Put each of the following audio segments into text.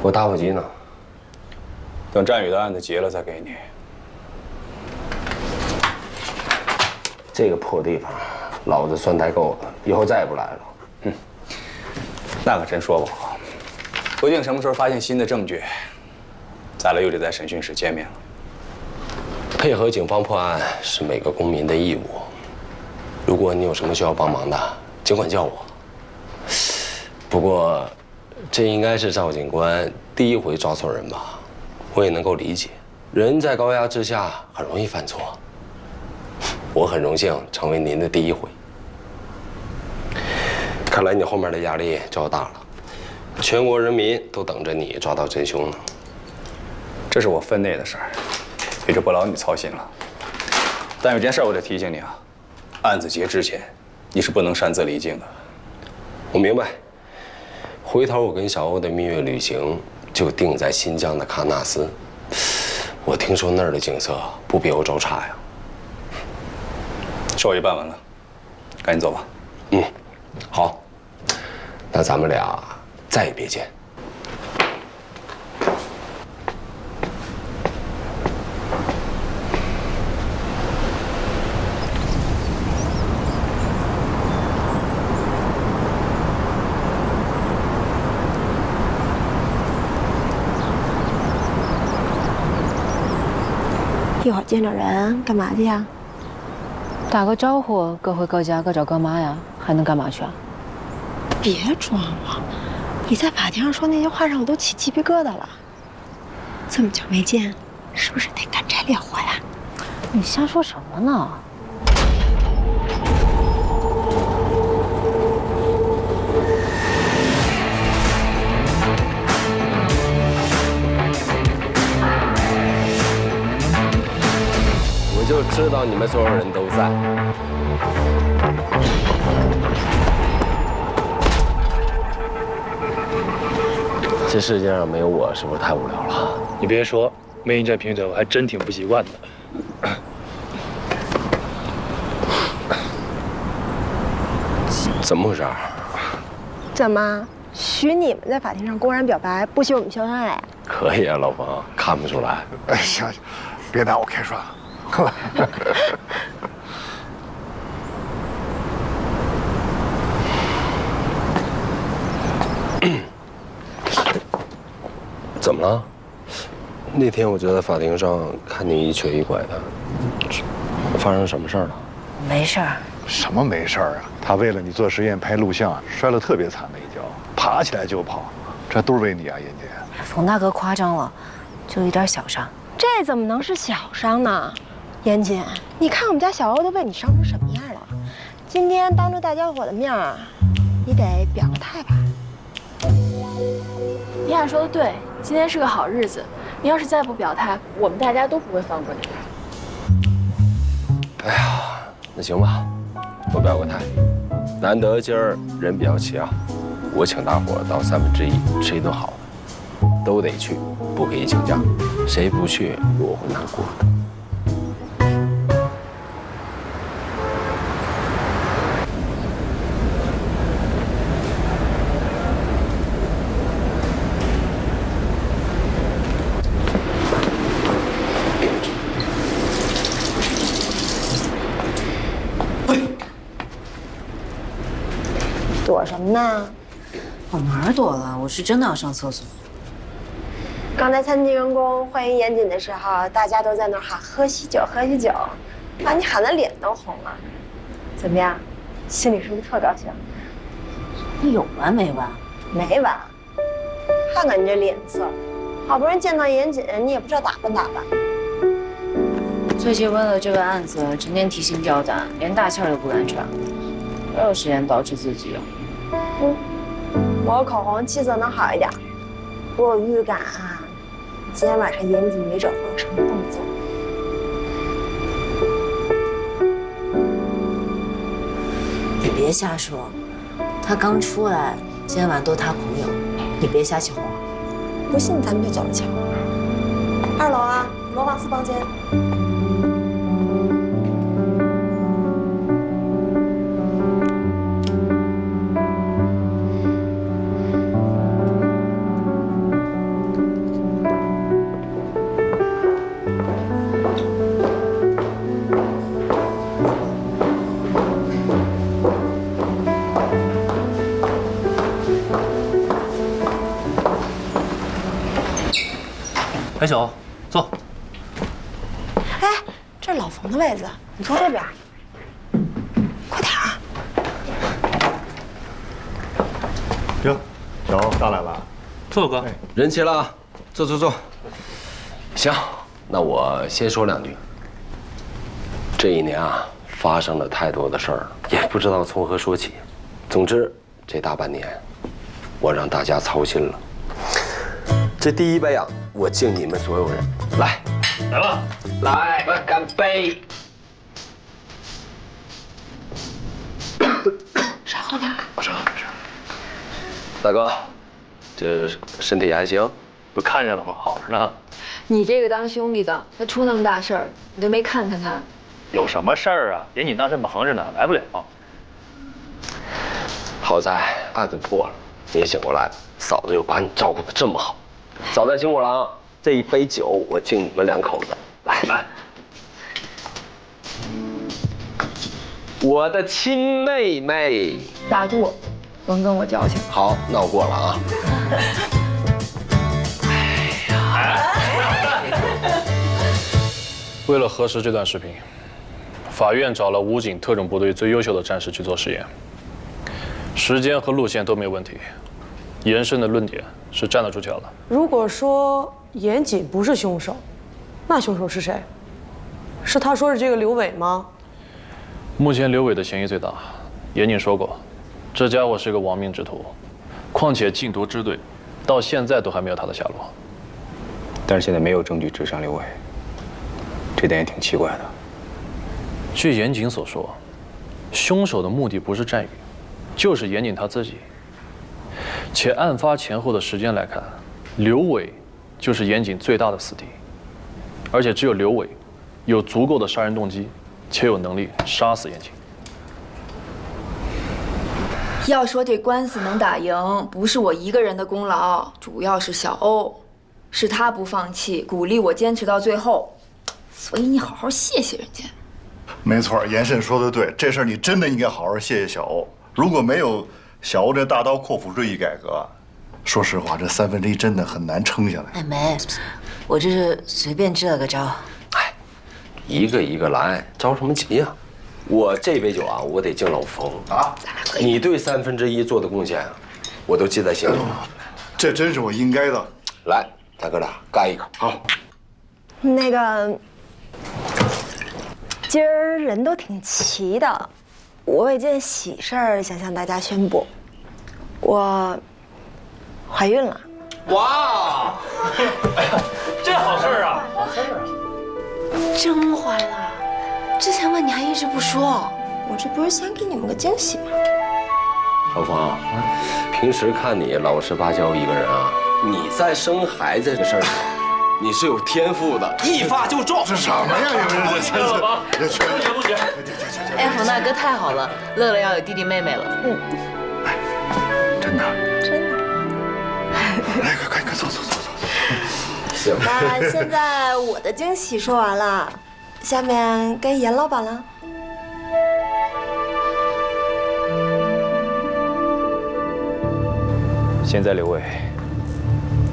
我打火机呢？等战宇的案子结了再给你。这个破地方，老子算待够了，以后再也不来了。那可真说不好，不定什么时候发现新的证据，咱俩又得在审讯室见面了。配合警方破案是每个公民的义务。如果你有什么需要帮忙的，尽管叫我。不过，这应该是赵警官第一回抓错人吧？我也能够理解，人在高压之下很容易犯错。我很荣幸成为您的第一回。看来你后面的压力就要大了，全国人民都等着你抓到真凶呢。这是我分内的事儿，也就不劳你操心了。但有件事我得提醒你啊，案子结之前，你是不能擅自离境的。我明白。回头我跟小欧的蜜月旅行就定在新疆的喀纳斯。我听说那儿的景色不比欧洲差呀。手续办完了，赶紧走吧。好，那咱们俩再也别见。一会儿见着人干嘛去呀？打个招呼，各回各家，各找各妈呀，还能干嘛去啊？别装了，你在法庭上说那些话让我都起鸡皮疙瘩了。这么久没见，是不是得干柴烈火呀？你瞎说什么呢？我就知道你们所有人都在。这世界上没有我，是不是太无聊了？你别说，没你这评审，我还真挺不习惯的。怎么回事？怎么许你们在法庭上公然表白，不许我们秀恩爱？可以啊，老冯，看不出来。哎，行，别拿我开涮。怎么了？那天我就在法庭上看你一瘸一拐的，发生什么事儿了？没事儿。什么没事儿啊？他为了你做实验拍录像，摔了特别惨的一跤，爬起来就跑，这都是为你啊，妍姐。冯大哥夸张了，就一点小伤。这怎么能是小伤呢？严谨，你看我们家小欧都被你伤成什么样了？今天当着大家伙的面儿，你得表个态吧。米娅说的对，今天是个好日子，你要是再不表态，我们大家都不会放过你。哎呀，那行吧，我表个态。难得今儿人比较齐啊，我请大伙到1/3吃一顿好的，都得去，不可以请假，谁不去我会难过的。躲什么呢？往哪儿躲了？我是真的要上厕所。刚才餐厅员工欢迎严谨的时候，大家都在那儿喊喝喜酒，喝喜酒，把你喊得脸都红了。怎么样，心里是不是特高兴？你有完没完？没完。看看你这脸色，好不容易见到严谨，你也不知道打扮打扮。最近为了这个案子，整天提心吊胆，连大气儿都不敢喘，没有时间捯饬自己。抹口红气色能好一点。我有预感啊，今天晚上严谨没准会有什么动作。你别瞎说，他刚出来，今天晚上都他朋友，你别瞎起哄。不信咱们就走着瞧。2楼啊，罗旺斯房间。白酒，坐。哎，这是老冯的位子，你坐这边。快点儿。哟，小欧上来了。坐哥。人齐了啊，坐坐坐。行，那我先说两句。这一年啊，发生了太多的事儿，也不知道从何说起。总之，这大半年，我让大家操心了。这第一杯啊，我敬你们所有人。来，来吧，来，干杯！少喝点。我说，大哥，这身体还行？不看见了吗？好着呢。你这个当兄弟的，他出那么大事儿，你都没看看他。有什么事儿啊？严谨当时忙着呢，来不了。好在案子破了，你也醒过来了，嫂子又把你照顾得这么好，嫂子辛苦了啊！这一杯酒我敬你们两口子，来，我的亲妹妹，打住，甭跟我矫情。好，闹过了啊。为了核实这段视频，法院找了武警特种部队最优秀的战士去做实验，时间和路线都没问题，严胜的论点是站得住脚的。如果说严谨不是凶手，那凶手是谁？是他说的这个刘伟吗？目前刘伟的嫌疑最大，严谨说过，这家伙是个亡命之徒，况且禁毒支队到现在都还没有他的下落。但是现在没有证据指向刘伟，这点也挺奇怪的。据严谨所说，凶手的目的不是战宇，就是严谨他自己。且案发前后的时间来看，刘伟就是严谨最大的死敌，而且只有刘伟有足够的杀人动机，且有能力杀死严谨。要说这官司能打赢，不是我一个人的功劳，主要是小欧，是他不放弃，鼓励我坚持到最后，所以你好好谢谢人家。没错，严慎说的对，这事儿你真的应该好好谢谢小欧。如果没有小欧这大刀阔斧锐意改革，说实话，这1/3真的很难撑下来。哎，没，我这是随便支了个招。哎，一个一个来，着什么急呀？我这杯酒啊，我得敬老冯啊！你对1/3做的贡献啊，我都记在心里。这真是我应该的。来，咱哥俩干一个，好。那个，今儿人都挺齐的，我有件喜事儿想向大家宣布，我怀孕了。哇！哎呀，这好事儿啊！真怀了？之前问你还一直不说，我这不是想给你们个惊喜吗？老冯，平时看你老实巴交一个人啊，你在生孩子这个事儿上，你是有天赋的，一发就中。这什么呀？这不行！哎，冯大哥太好了，乐乐要有弟弟妹妹了。真的？真的。来，快走。行。那现在我的惊喜说完了，下面该严老板了。现在刘伟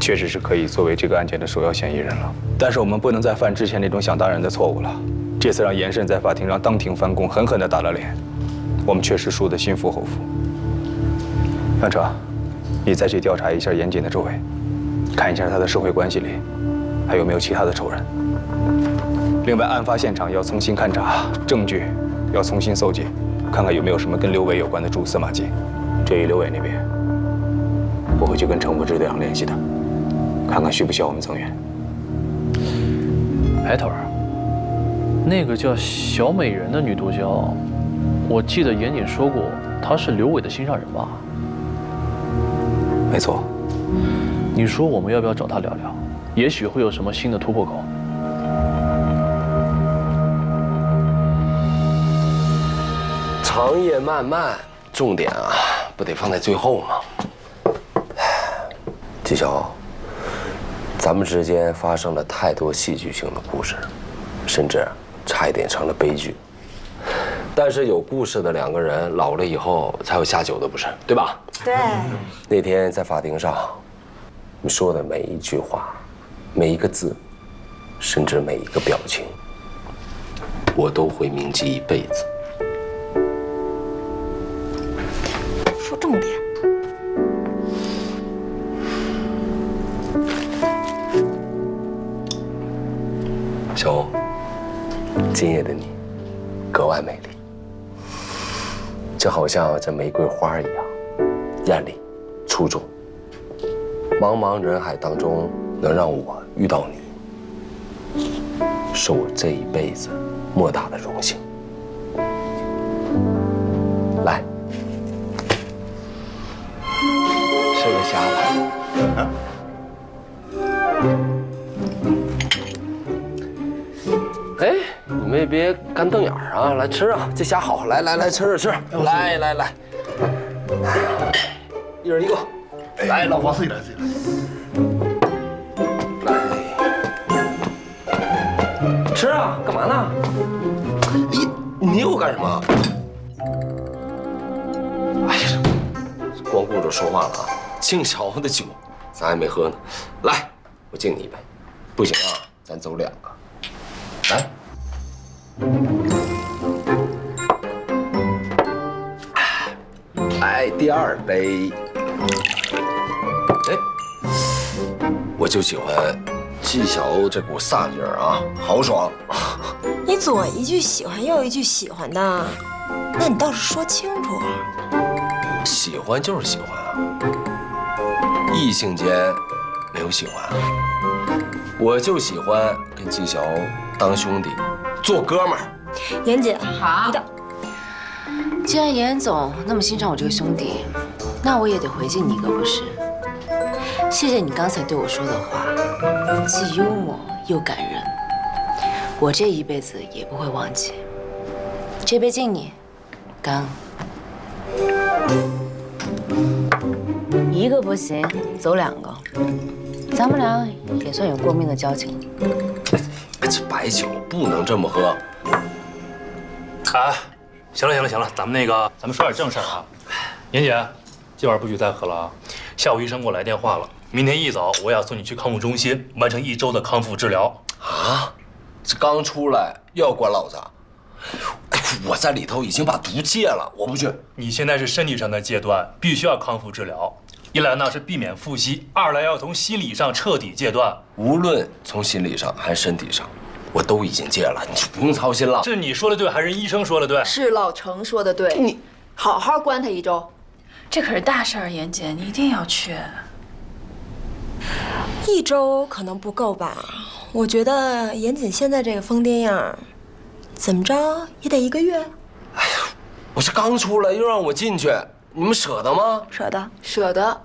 确实是可以作为这个案件的首要嫌疑人了，但是我们不能再犯之前那种想当然的错误了。这次让严慎在法庭上当庭翻供，狠狠地打了脸，我们确实输得心服口服。杨成，你再去调查一下严谨的周围，看一下他的社会关系里还有没有其他的仇人。另外，案发现场要重新勘查，证据要重新搜集，看看有没有什么跟刘伟有关的蛛丝马迹。至于刘伟那边，我会去跟程副支队长联系的，看看需不需要我们增援。哎，头儿，那个叫小美人的女毒枭，我记得严谨说过，她是刘伟的心上人吧？没错。你说我们要不要找她聊聊？也许会有什么新的突破口。长夜漫漫，重点啊，不得放在最后吗？纪晓，咱们之间发生了太多戏剧性的故事，甚至差一点成了悲剧。但是有故事的两个人，老了以后才有下酒的，不是？对吧？对。那天在法庭上，你说的每一句话，每一个字，甚至每一个表情，我都会铭记一辈子。说重点。小欧，今夜的你格外美丽，就好像这玫瑰花一样，艳丽出众。茫茫人海当中，能让我遇到你，是我这一辈子莫大的荣幸。来，吃个虾吧。哎，你们也别干瞪眼啊！来吃啊，这虾好，来吃吃，来，一人一个。来，老黄自己来。来，吃啊，干嘛呢？你又干什么？哎呀，光顾着说话了啊！敬小欧的酒，咱还没喝呢。来，我敬你一杯。不行啊，咱走2个。来，来第2杯。哎，我就喜欢纪晓欧这股飒劲儿啊，豪爽。你左一句喜欢，右一句喜欢的，那你倒是说清楚啊。喜欢就是喜欢啊，异性间没有喜欢啊。我就喜欢跟纪晓欧当兄弟，做哥们儿。严姐，好。既然严总那么欣赏我这个兄弟，那我也得回敬你一个不是？谢谢你刚才对我说的话，既幽默又感人，我这一辈子也不会忘记。这杯敬你，干。一个不行，走2个。咱们俩也算有过命的交情。这白酒不能这么喝。啊，行了，咱们说点正事儿啊。妍姐，今晚不许再喝了啊！下午医生给我来电话了，明天一早我要送你去康复中心完成1周的康复治疗。啊，这刚出来又要管老子？哎，我在里头已经把毒戒了，我不去。你现在是身体上的戒断，必须要康复治疗。一来呢是避免复吸，二来要从心理上彻底戒断。无论从心理上还是身体上，我都已经戒了，你就不用操心了。是你说的对，还是医生说的对？是老程说的对。你好好关他1周。这可是大事儿，严姐，你一定要去。1周可能不够吧？我觉得严谨现在这个疯癫样，怎么着也得1个月。哎呀，我这刚出来又让我进去，你们舍得吗？舍得。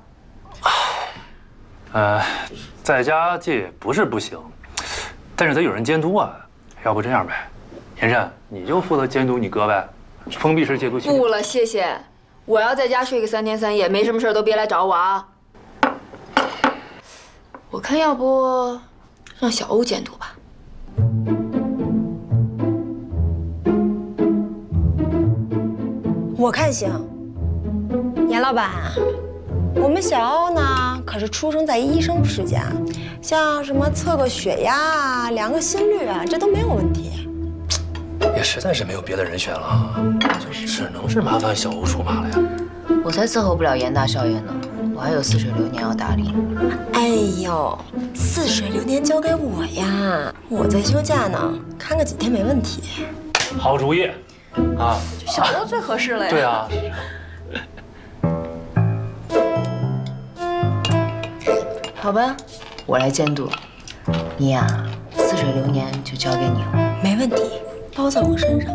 在家戒不是不行，但是得有人监督啊。要不这样呗，妍慎，你就负责监督你哥呗，封闭式戒毒期。不了，谢谢。我要在家睡个3天3夜，没什么事都别来找我啊。我看要不让小欧监督吧。我看行。严老板，我们小欧呢可是出生在医生世家，像什么测个血压啊、量个心率啊，这都没有问题。也实在是没有别的人选了，就只能是麻烦小欧出马了呀。我才伺候不了严大少爷呢，我还有似水流年要打理。哎呦，似水流年交给我呀，我在休假呢，看个几天没问题。好主意，啊，小欧最合适了呀。对啊。好吧，我来监督你呀，似水流年就交给你了。没问题，包在我身上。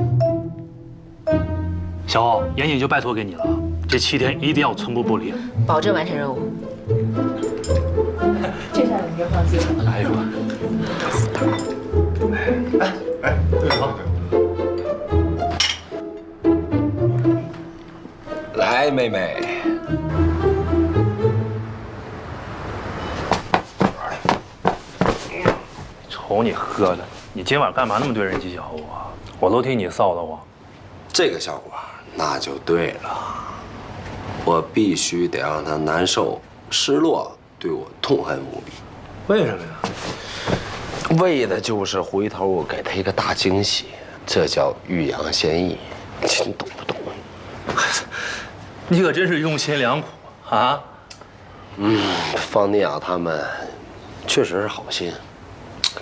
小欧，严谨就拜托给你了，这7天一定要寸步不离，保证完成任务。这下你就放心了。哎呦，好，来，妹妹。瞅你喝的，你今晚干嘛那么对人纪晓欧啊？我都替你臊得慌。这个效果那就对了，我必须得让他难受、失落，对我痛恨无比。为什么呀？为的就是回头我给他一个大惊喜，这叫欲扬先抑，你懂不懂？你可真是用心良苦啊！方尼亚他们确实是好心，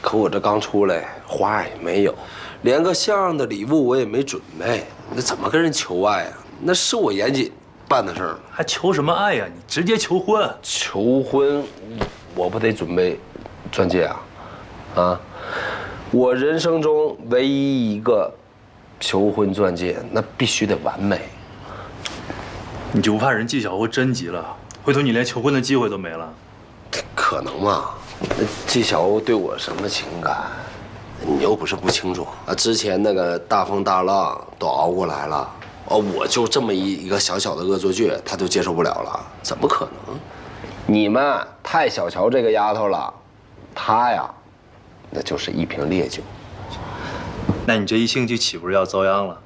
可我这刚出来，花也没有，连个像样的礼物我也没准备，那怎么跟人求爱啊？那是我严谨办的事儿，还求什么爱呀？你直接求婚！求婚，我不得准备钻戒啊？啊，我人生中唯一一个求婚钻戒，那必须得完美。你就不怕人纪晓鸥真急了，回头你连求婚的机会都没了？可能吗？那纪晓鸥对我什么情感，你又不是不清楚啊。之前那个大风大浪都熬过来了，我就这么一个小小的恶作剧，他就接受不了了，怎么可能？你们太小瞧这个丫头了，她呀，那就是一瓶烈酒。那你这一星期岂不是要遭殃了？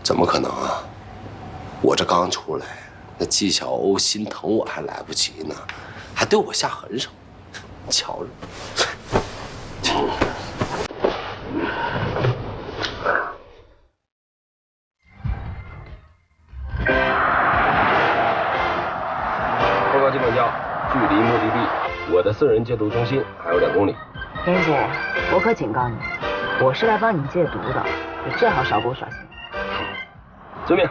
怎么可能啊？我这刚出来，那纪晓鸥心疼我还来不及呢，还对我下狠手，瞧着。报告机管教，距离目的地我的私人戒毒中心还有2公里。妍姐，我可警告你，我是来帮你戒毒的，你最好少给我耍心。遵命。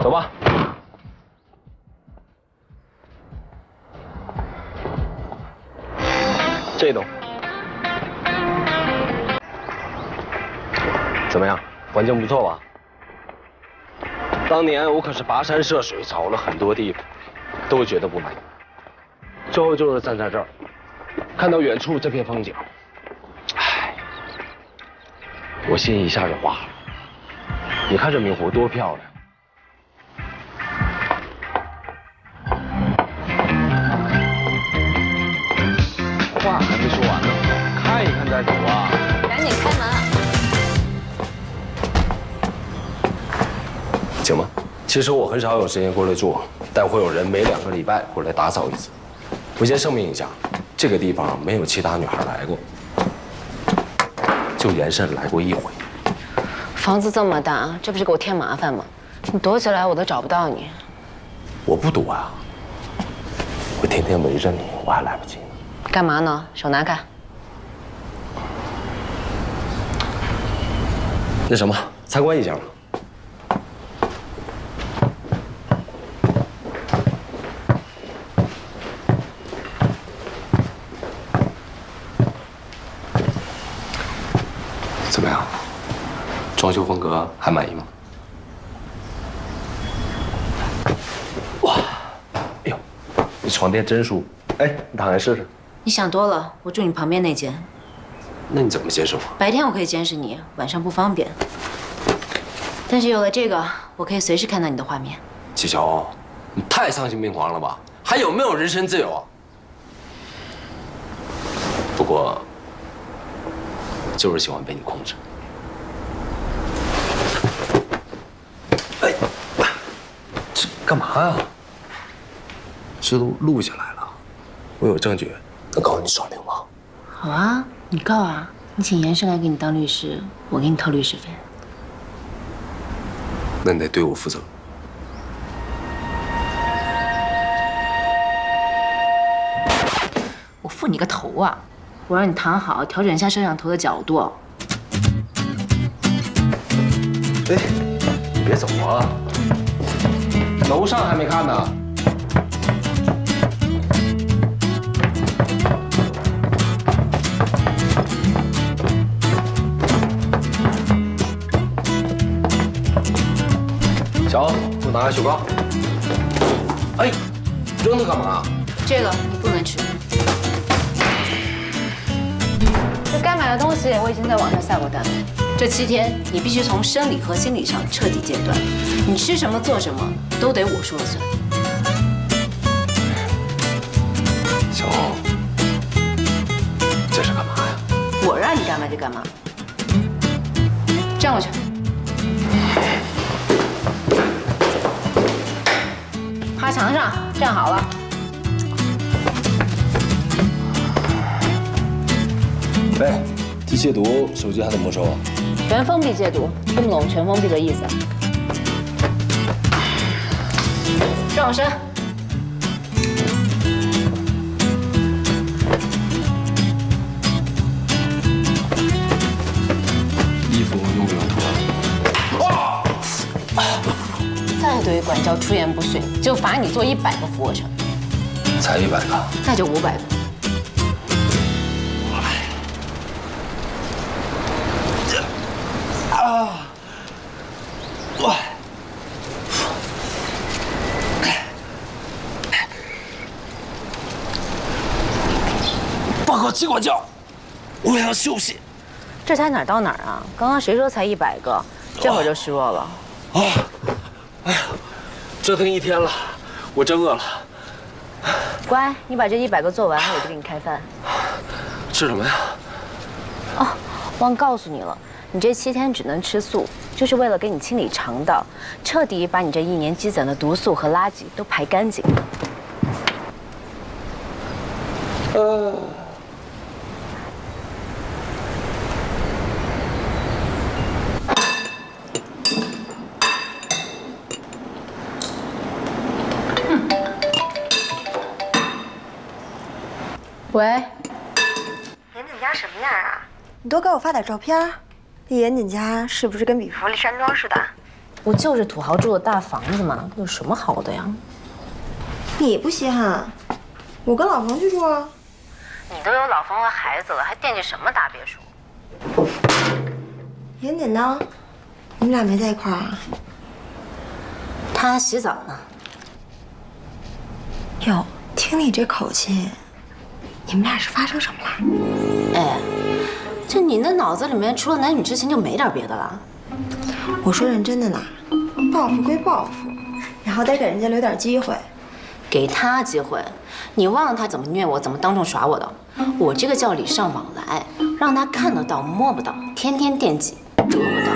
走吧。这栋怎么样？环境不错吧？当年我可是跋山涉水找了很多地方，都觉得不满意。最后就是站在这儿，看到远处这片风景，唉，我心一下就化了。你看这明湖多漂亮！话还没说完呢，看一看再走啊！赶紧开门。行吗？其实我很少有时间过来住，但会有人每2个礼拜过来打扫一次。我先声明一下，这个地方没有其他女孩来过，就严慎来过1回。房子这么大，这不是给我添麻烦吗？你躲起来我都找不到你。我不躲啊，我天天围着你，我还来不及呢。干嘛呢？手拿开。那什么，参观一下吧。怎么样？装修风格还满意吗？哇，哎呦，你床垫真舒服。哎，你躺下试试。你想多了，我住你旁边那间。那你怎么监视我？白天我可以监视你，晚上不方便。但是有了这个，我可以随时看到你的画面。纪晓鸥，你太丧心病狂了吧？还有没有人身自由啊？不过，就是喜欢被你控制。哎，这干嘛呀？这都录下来了，我有证据能告你耍流氓。好啊，你告啊！你请严胜来给你当律师，我给你掏律师费。那你得对我负责。我负你个头啊！我让你躺好，调整一下摄像头的角度。哎，你别走啊！楼上还没看呢。小欧，给我拿个雪糕。哎，扔它干嘛？这个你不能吃。这该买的东西我已经在网上下过单了。这7天你必须从生理和心理上彻底戒断，你吃什么做什么都得我说了算。小欧，这是干嘛呀？我让你干嘛就干嘛。站过去。趴墙上，站好了。喂，这戒毒手机还怎么收啊？全封闭戒毒，听不懂全封闭的意思？转过身。衣服用不用脱？再对管教出言不逊，就罚你做100个俯卧撑。才100个？那就500个。报告机管教，我要休息。这才哪儿到哪儿啊？刚刚谁说才100个？这会儿就虚弱了。哎呀，折腾1天了，我真饿了。乖，你把这100个做完，我就给你开饭。吃什么呀？哦，忘告诉你了，你这7天只能吃素，就是为了给你清理肠道，彻底把你这1年积攒的毒素和垃圾都排干净。喂，严谨家什么样啊？你多给我发点照片。这严谨家是不是跟比弗利山庄似的？不就是土豪住的大房子吗？有什么好的呀？你不稀罕，我跟老冯去住啊。你都有老冯和孩子了，还惦记什么大别墅？严谨呢？你们俩没在一块儿啊？他洗澡呢。哟，听你这口气，你们俩是发生什么了？哎，就你那脑子里面除了男女之情就没点别的了？我说认真的呢，报复归报复，然后得给人家留点机会。给他机会，你忘了他怎么虐我，怎么当众耍我的？我这个叫礼尚往来，让他看得到摸不到，天天惦记得不到，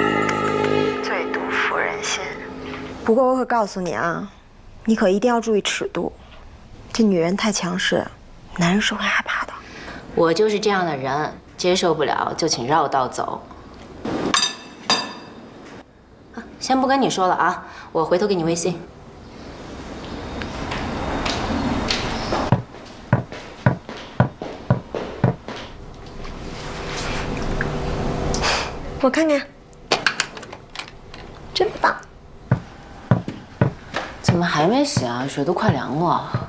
最毒妇人心。不过我可告诉你啊，你可一定要注意尺度，这女人太强势，男人是会害怕的。我就是这样的人，接受不了就请绕道走。先不跟你说了啊，我回头给你微信。我看看，真棒。怎么还没洗啊？水都快凉了。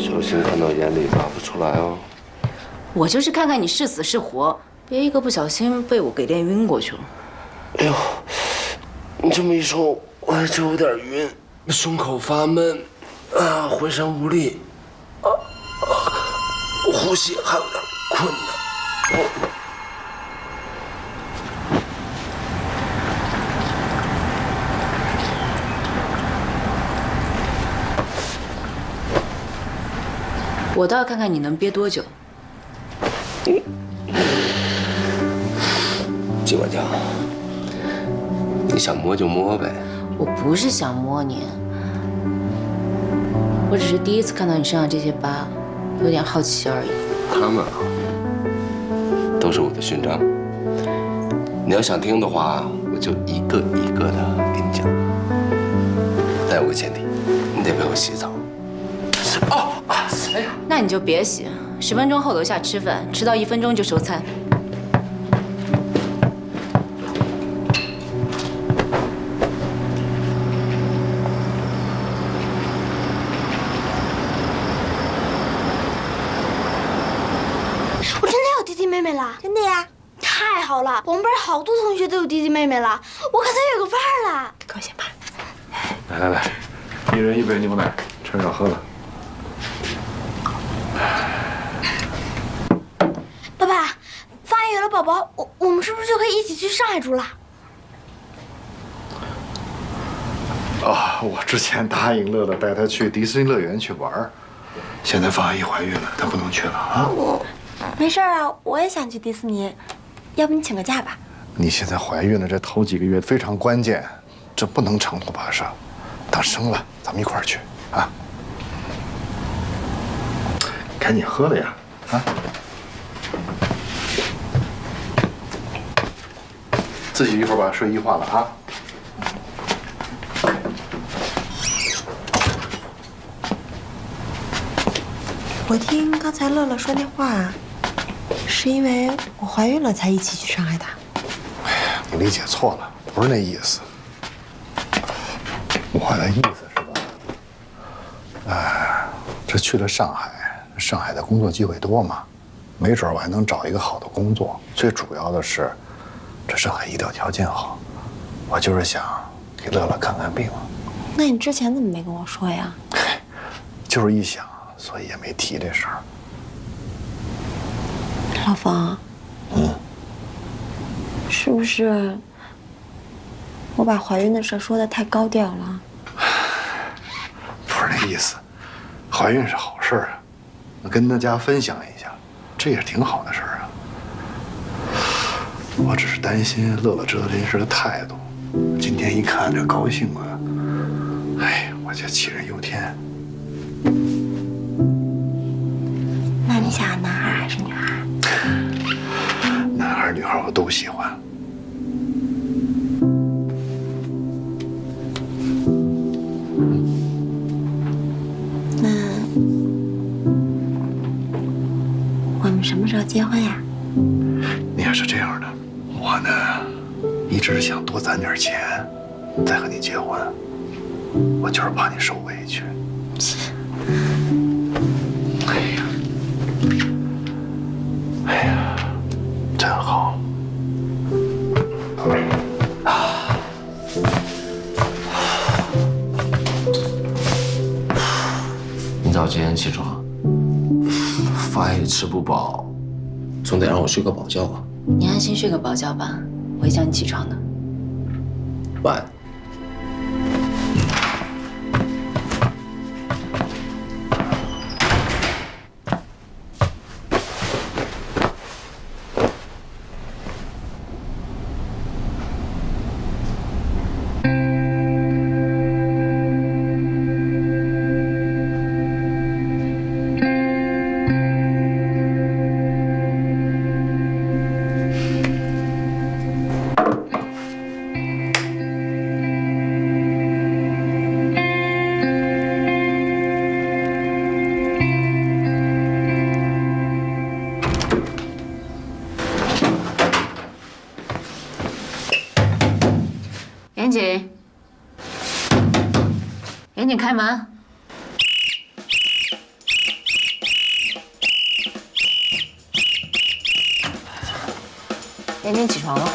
小心看到眼里拿不出来哦。我就是看看你是死是活，别一个不小心被我给练晕过去了。哎呦，你这么一说，我还真有点晕，胸口发闷，浑身无力，呼吸还有点困难。我倒要看看你能憋多久。机管家，你想摸就摸呗。我不是想摸你，我只是第一次看到你身上这些疤，有点好奇而已。他们都是我的勋章。你要想听的话，我就一个一个的给你讲。但有个前提，你得陪我洗澡。哎呀，那你就别洗，10分钟后楼下吃饭，迟到1分钟就收餐。我真的有弟弟妹妹了，真的呀？太好了，我们班好多同学都有弟弟妹妹了，我可算有个伴儿了。高兴吧？来，一人一杯牛奶，趁热喝了。爸爸，发育有了宝宝，我们是不是就可以一起去上海住了？啊，我之前答应乐乐带她去迪士尼乐园去玩，现在方阿姨怀孕了，她不能去了啊。没事啊，我也想去迪士尼，要不你请个假吧？你现在怀孕了，这头几个月非常关键，这不能长途跋涉。等生了，咱们一块儿去啊！赶紧喝了呀，啊！自己一会儿把睡衣换了啊。我听刚才乐乐说那话，是因为我怀孕了才一起去上海的。哎呀，你理解错了，不是那意思。我的意思是吧？这去了上海，上海的工作机会多嘛，没准我还能找一个好的工作。最主要的是，这上海医疗条件好，我就是想给乐乐看看病。那你之前怎么没跟我说呀？就是一想，所以也没提这事儿。老冯，是不是我把怀孕的事说的太高调了？不是那意思，怀孕是好事儿啊，跟大家分享一下，这也是挺好的事儿啊。我只是担心乐乐知道这件事的态度，今天一看这高兴啊，哎，我就杞人忧天。那你想男孩还是女孩？男孩女孩我都喜欢。那我们什么时候结婚呀？你要是这样的，我呢，一直想多攒点钱，再和你结婚。我就是怕你受委屈。哎呀，真好。你早几点起床？饭也吃不饱，总得让我睡个饱觉吧。你安心睡个饱觉吧，我会叫你起床的。晚。严谨，严谨，开门。严谨，起床了。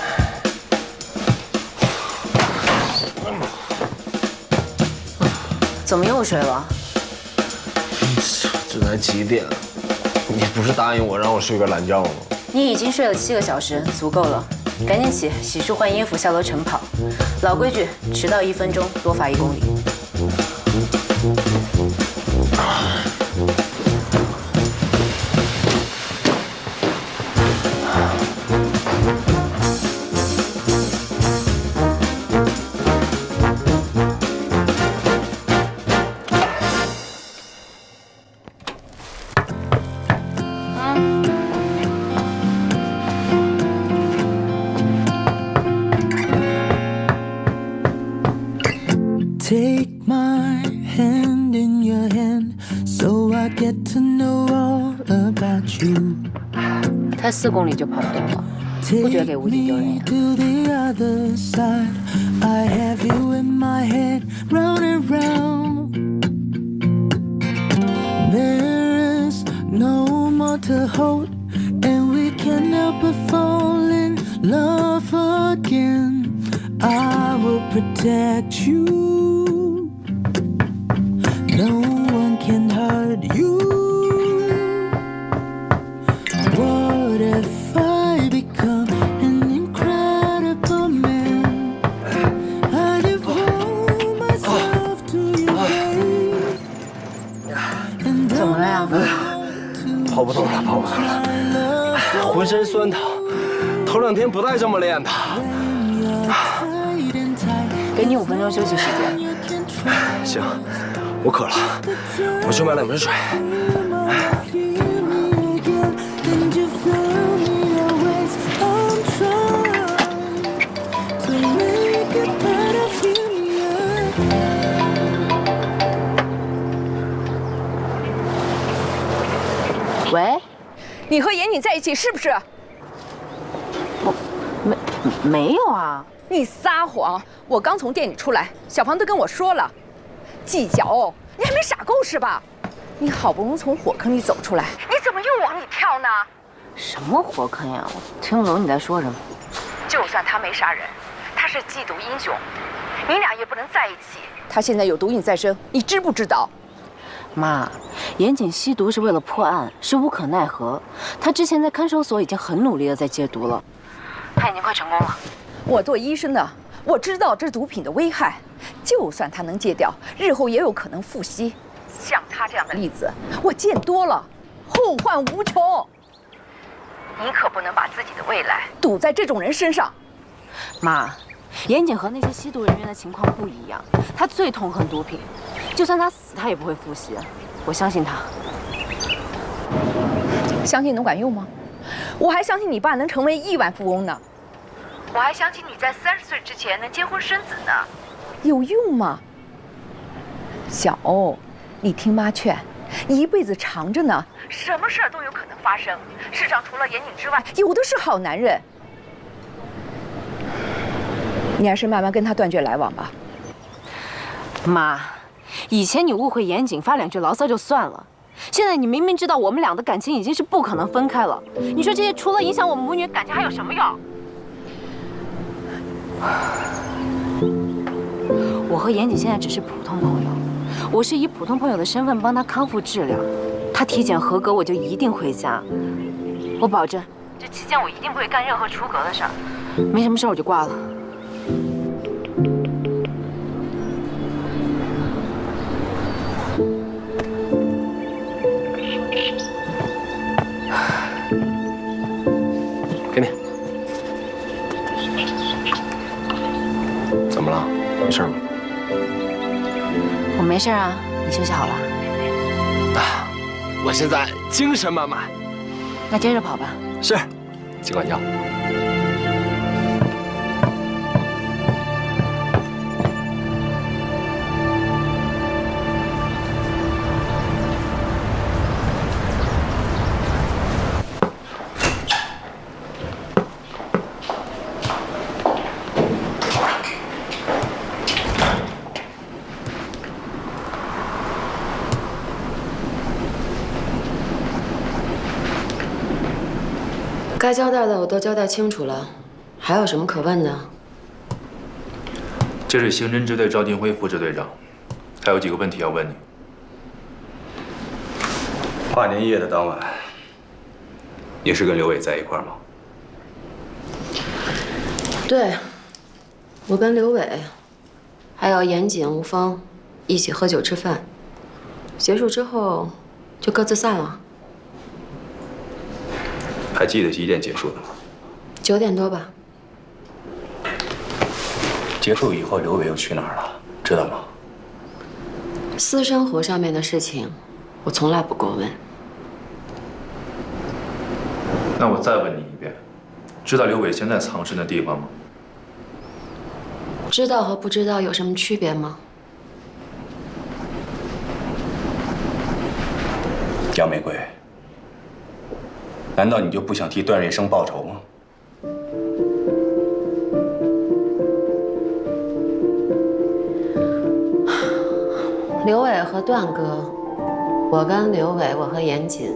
怎么又睡了？这才几点？你不是答应我让我睡个懒觉吗？你已经睡了7个小时，足够了。赶紧起，洗漱换衣服，下楼晨跑。老规矩，迟到1分钟，多罚1公里。Take my hand in your hand, so I get to know all about you. 才4公里就跑不动了，不觉得给武警丢人呀？ To the other side, I have you in my head, round and round. There is no more to hold, and we can't help but fall in love again. I will protect you. No one can hurt you. What if I become an incredible man? I devote myself to you, babe. And 怎么了呀？跑不动了，跑不动了，浑身酸疼。头2天不带这么练的。给你5分钟休息时间。行，我渴了，我去买2瓶水。喂，你和严谨在一起是不是？我没有啊。你撒谎！我刚从店里出来，小房都跟我说了，计较，你还没傻够是吧？你好不容易从火坑里走出来，你怎么又往里跳呢？什么火坑呀？我听不懂你在说什么。就算他没杀人，他是缉毒英雄，你俩也不能在一起。他现在有毒瘾在身，你知不知道？妈，严谨吸毒是为了破案，是无可奈何。他之前在看守所已经很努力的在戒毒了，他已经快成功了。我做医生的，我知道这毒品的危害。就算他能戒掉，日后也有可能复吸。像他这样的例子，我见多了，后患无穷。你可不能把自己的未来赌在这种人身上。妈，严谨和那些吸毒人员的情况不一样，他最痛恨毒品，就算他死，他也不会复吸。我相信他。相信能管用吗？我还相信你爸能成为亿万富翁呢。我还相信你在30岁之前能结婚生子呢。有用吗？小欧，你听妈劝，一辈子长着呢，什么事儿都有可能发生。世上除了严谨之外，有的是好男人。你还是慢慢跟他断绝来往吧。妈，以前你误会严谨，发2句牢骚就算了，现在你明明知道我们俩的感情已经是不可能分开了，你说这些除了影响我们母女感情还有什么用？我和严谨现在只是普通朋友，我是以普通朋友的身份帮他康复治疗，他体检合格我就一定回家，我保证这期间我一定不会干任何出格的事儿，没什么事我就挂了。给你。怎么了？没事吗？我没事啊，你休息好了。啊，我现在精神满满。那接着跑吧。是，尽管叫。该交代的我都交代清楚了，还有什么可问的？这是刑侦支队赵金辉副支队长，还有几个问题要问你。跨年夜的当晚，你是跟刘伟在一块吗？对，我跟刘伟，还有严谨、吴峰一起喝酒吃饭，结束之后就各自散了。还记得几点结束的吗9点多吧。结束以后，刘伟又去哪儿了？知道吗？私生活上面的事情，我从来不过问。那我再问你一遍，知道刘伟现在藏身的地方吗？知道和不知道有什么区别吗？杨玫瑰，难道你就不想替段瑞生报仇吗？刘伟和段哥，我跟刘伟，我和严谨，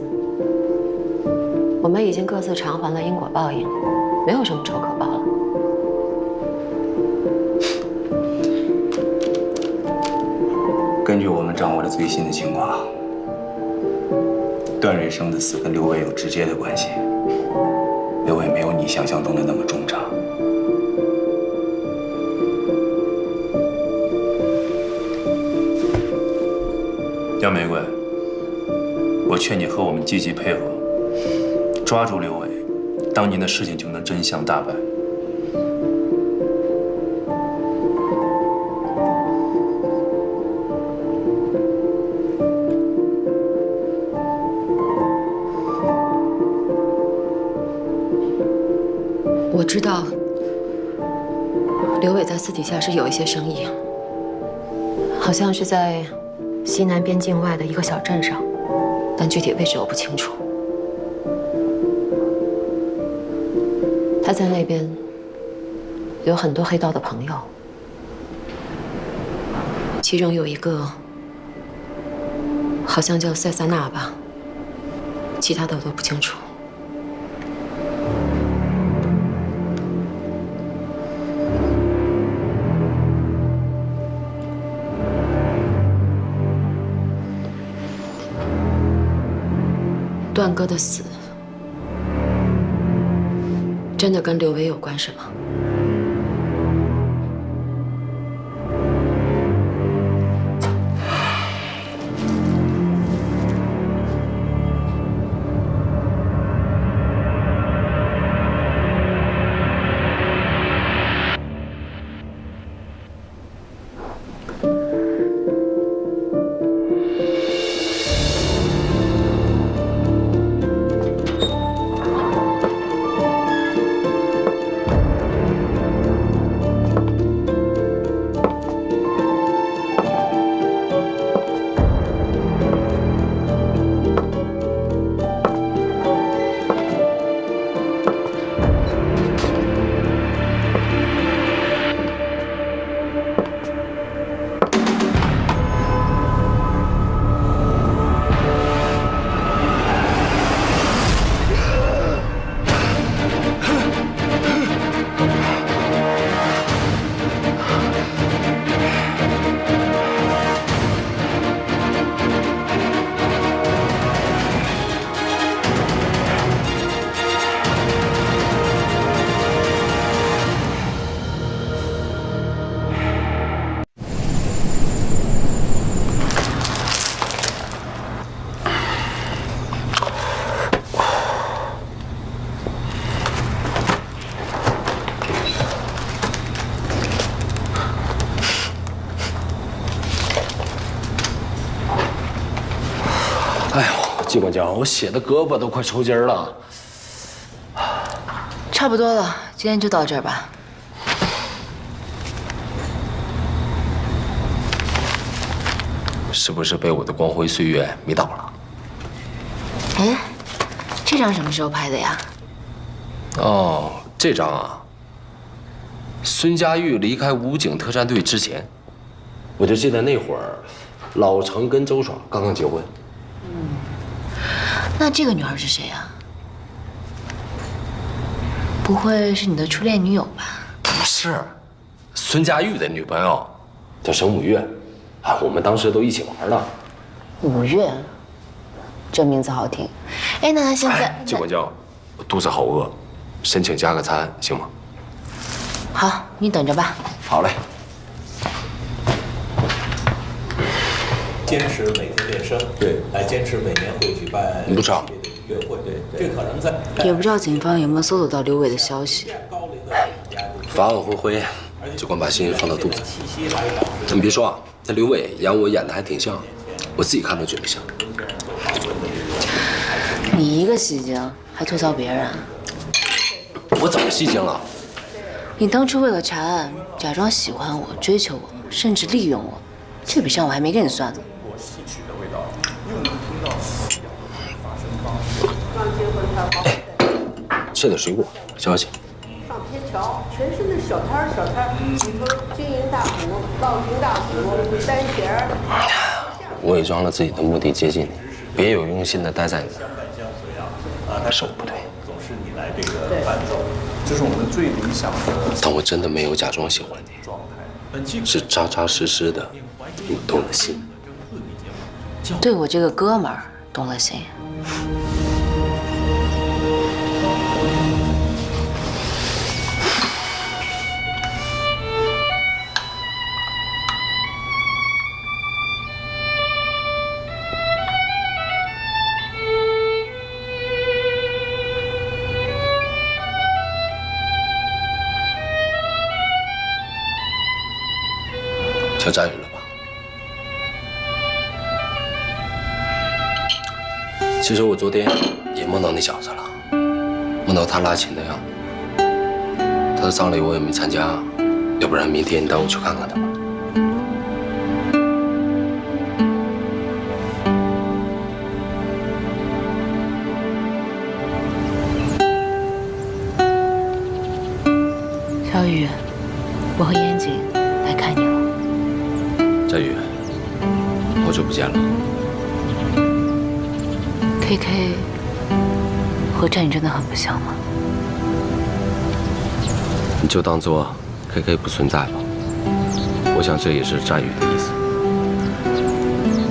我们已经各自偿还了因果报应。没有什么仇可报了。根据我们掌握的最新的情况，段瑞生的死跟刘伟有直接的关系。刘伟没有你想象中的那么忠诚。杨玫瑰，我劝你和我们积极配合，抓住刘伟，当年的事情就能真相大白。我知道刘伟在私底下是有一些生意，好像是在西南边境外的一个小镇上，但具体位置我不清楚。他在那边有很多黑道的朋友，其中有一个好像叫塞萨纳吧，其他的我都不清楚。段哥的死真的跟刘伟有关是吗？季管教，我写的胳膊都快抽筋了。差不多了，今天就到这儿吧。是不是被我的光辉岁月迷倒了？哎，这张什么时候拍的呀？哦，这张啊，孙佳玉离开武警特战队之前，我就记得那会儿，老程跟周爽刚刚结婚。那这个女孩是谁啊？不会是你的初恋女友吧？不是，孙佳玉的女朋友叫沈五月，啊，我们当时都一起玩的。五月，这名字好听。哎，那他现在……季管教，我肚子好饿，申请加个餐行吗？好，你等着吧。好嘞。坚持每天练声，对，来坚持每年会举办不少音乐会，对，这可能在也不知道警方有没有搜索到刘伟的消息。法网恢恢，只管把心放到肚子。你别说啊，那刘伟演我演的还挺像，我自己看都觉得像。你一个戏精还吐槽别人？我怎么戏精了？你当初为了查案，假装喜欢我、追求我，甚至利用我，这笔账我还没跟你算呢。哎，吃点水果，消消气。上天桥，全身的小摊儿，里头金银大鼓、烙金大鼓、单弦儿。我伪装了自己的目的接近你，别有用心的待在你那儿，是我不对。总是你来这个伴奏。这是我们最理想的。但我真的没有假装喜欢你，是扎扎实实的，你动了心。对我这个哥们儿动了心。叫佳宇了吧？其实我昨天也梦到那小子了，梦到他拉琴的样子。他的葬礼我也没参加，要不然明天你带我去看看他吧。小雨，我和严谨来看你了。佳宇，好久不见了。KK 和战宇真的很不像吗？你就当做 KK 不存在吧。我想这也是战宇的意思。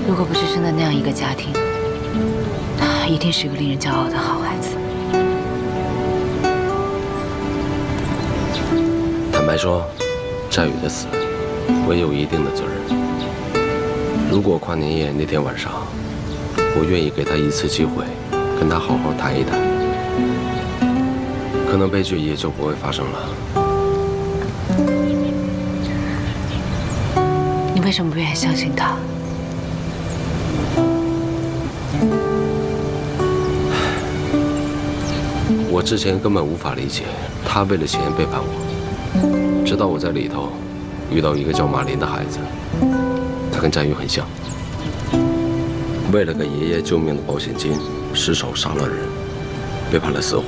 如果不是生在那样一个家庭，他一定是个令人骄傲的好孩子。坦白说，战宇的死，我也有一定的责任。如果跨年夜那天晚上，我愿意给他一次机会，跟他好好谈一谈，可能悲剧也就不会发生了。你为什么不愿意相信他？我之前根本无法理解，他为了钱背叛我，直到我在里头遇到一个叫马林的孩子，他跟战宇很像。为了个爷爷救命的保险金，失手杀了人，背叛了4环，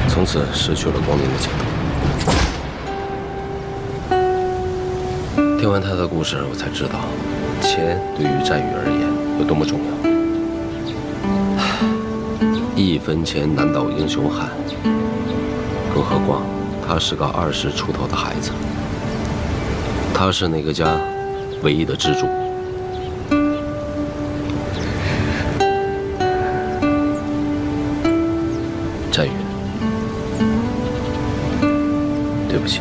从此失去了光明的前途。听完他的故事，我才知道，钱对于战宇而言有多么重要。1分钱难倒英雄汉，更何况他是个20出头的孩子，他是那个家唯一的支柱。战宇，对不起。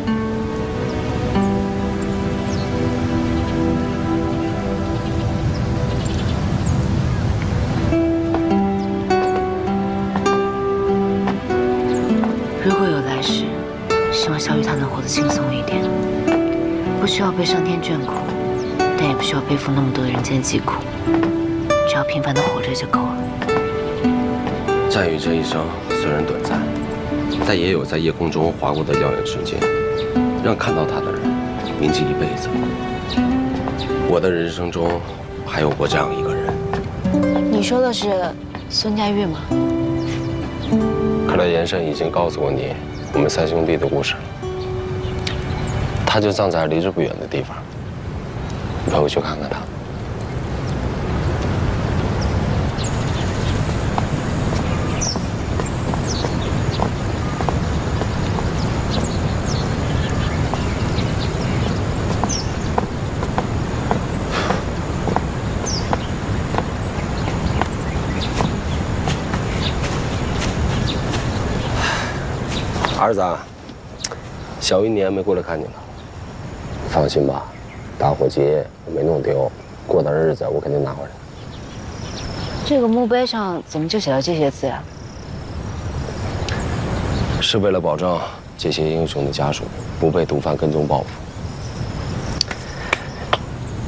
如果有来世，希望小雨她能活得轻松一点，不需要被上天眷顾，但也不需要背负那么多的人间疾苦，只要平凡的活着就够了。战宇这一生虽然短暂，但也有在夜空中划过的耀眼瞬间，让看到他的人铭记一辈子。我的人生中还有过这样一个人。你说的是孙佳玉吗？看来严胜已经告诉过你我们3兄弟的故事了。他就葬在离这不远的地方，你陪我去看看他。儿子，小1年没过来看你了。放心吧，打火机我没弄丢，过段日子我肯定拿回来。这个墓碑上怎么就写了这些字呀？是为了保证这些英雄的家属不被毒贩跟踪报复。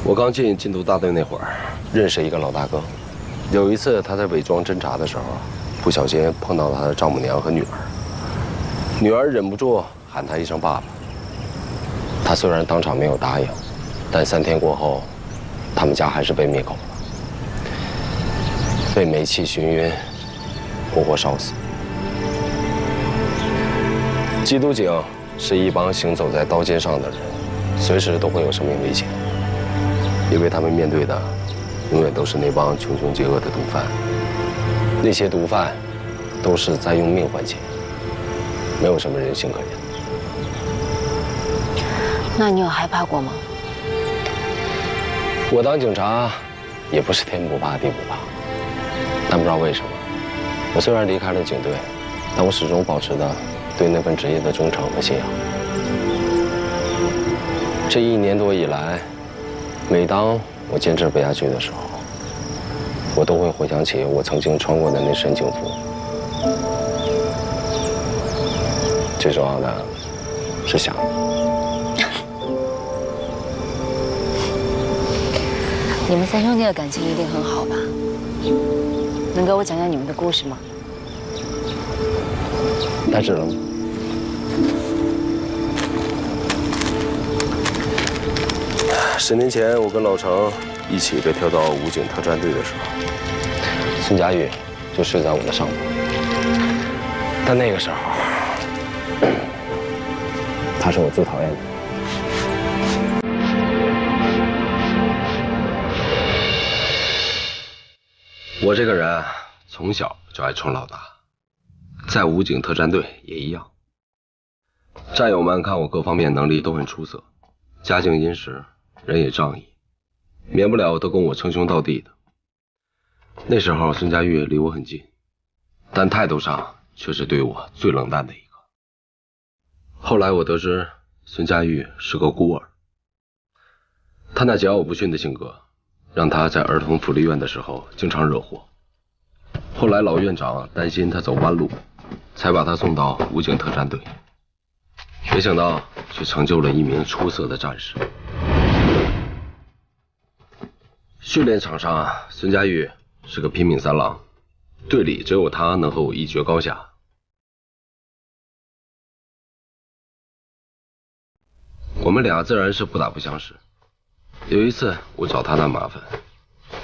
我刚进禁毒大队那会儿，认识一个老大哥。有一次他在伪装侦查的时候，不小心碰到了他的丈母娘和女儿。女儿忍不住喊他一声爸爸。他虽然当场没有答应，但3天过后，他们家还是被灭口了，被煤气熏晕，活活烧死。缉毒警是一帮行走在刀尖上的人，随时都会有生命危险，因为他们面对的永远都是那帮穷凶极恶的毒贩。那些毒贩都是在用命换钱，没有什么人性可言。那你有害怕过吗？我当警察，也不是天不怕地不怕，但不知道为什么，我虽然离开了警队，但我始终保持着对那份职业的忠诚和信仰。这1年多以来，每当我坚持不下去的时候，我都会回想起我曾经穿过的那身警服。最重要的是想你。你们3兄弟的感情一定很好吧？能给我讲讲你们的故事吗？来纸了吗？10年前，我跟老程一起被调到武警特战队的时候，孙佳玉就睡在我的上铺。但那个时候，他是我最讨厌的。我这个人从小就爱冲老大，在武警特战队也一样。战友们看我各方面能力都很出色，家境殷实，人也仗义，免不了都跟我称兄道弟的。那时候孙佳玉离我很近，但态度上却是对我最冷淡的一个。后来我得知孙佳玉是个孤儿，他那桀骜不驯的性格让他在儿童福利院的时候经常惹祸。后来老院长担心他走弯路，才把他送到武警特战队。没想到却成就了一名出色的战士。训练场上，孙佳玉是个拼命三郎，队里只有他能和我一决高下。我们俩自然是不打不相识。有一次我找他那麻烦，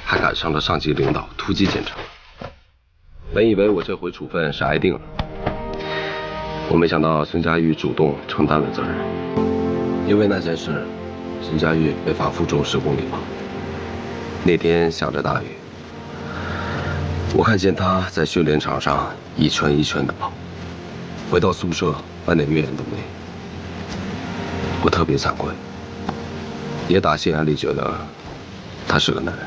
还赶上了上级领导突击检查。本以为我这回处分是挨定了，我没想到孙佳玉主动承担了责任。因为那件事，孙佳玉被罚负重10公里吧。那天下着大雨，我看见他在训练场上一圈一圈的跑，回到宿舍半点月亮都没。我特别惭愧，也打心眼里觉得他是个男人。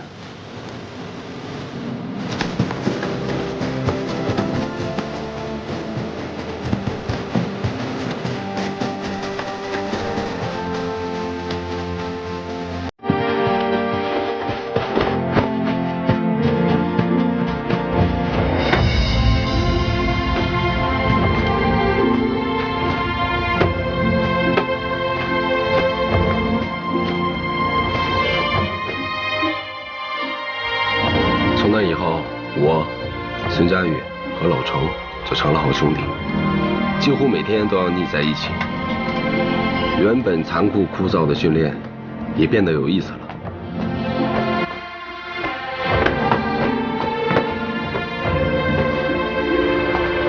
从那以后，我、孙佳玉和老程就成了好兄弟，几乎每天都要腻在一起。原本残酷枯燥的训练，也变得有意思了。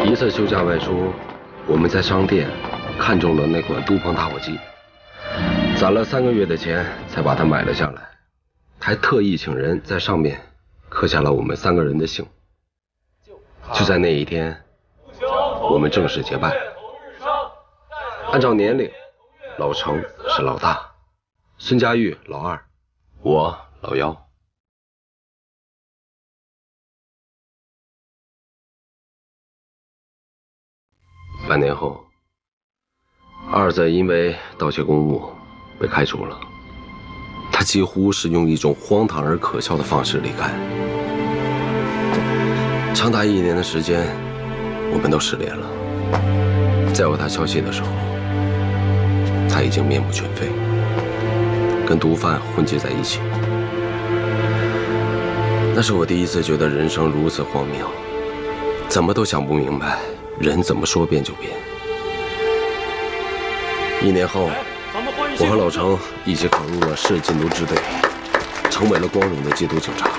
一次休假外出，我们在商店看中了那款都鹏打火机，攒了3个月的钱才把它买了下来，还特意请人在上面刻下了我们3个人的姓。就在那一天，我们正式结拜。按照年龄，老程是老大，孙佳玉老二，我老幺。半年后，二子因为盗窃公物被开除了，他几乎是用一种荒唐而可笑的方式离开。长达1年的时间，我们都失联了。在我他消息的时候，他已经面目全非，跟毒贩混迹在一起。那是我第一次觉得人生如此荒谬，怎么都想不明白，人怎么说变就变。1年后，我和老程一起考入了市禁毒支队，成为了光荣的缉毒警察。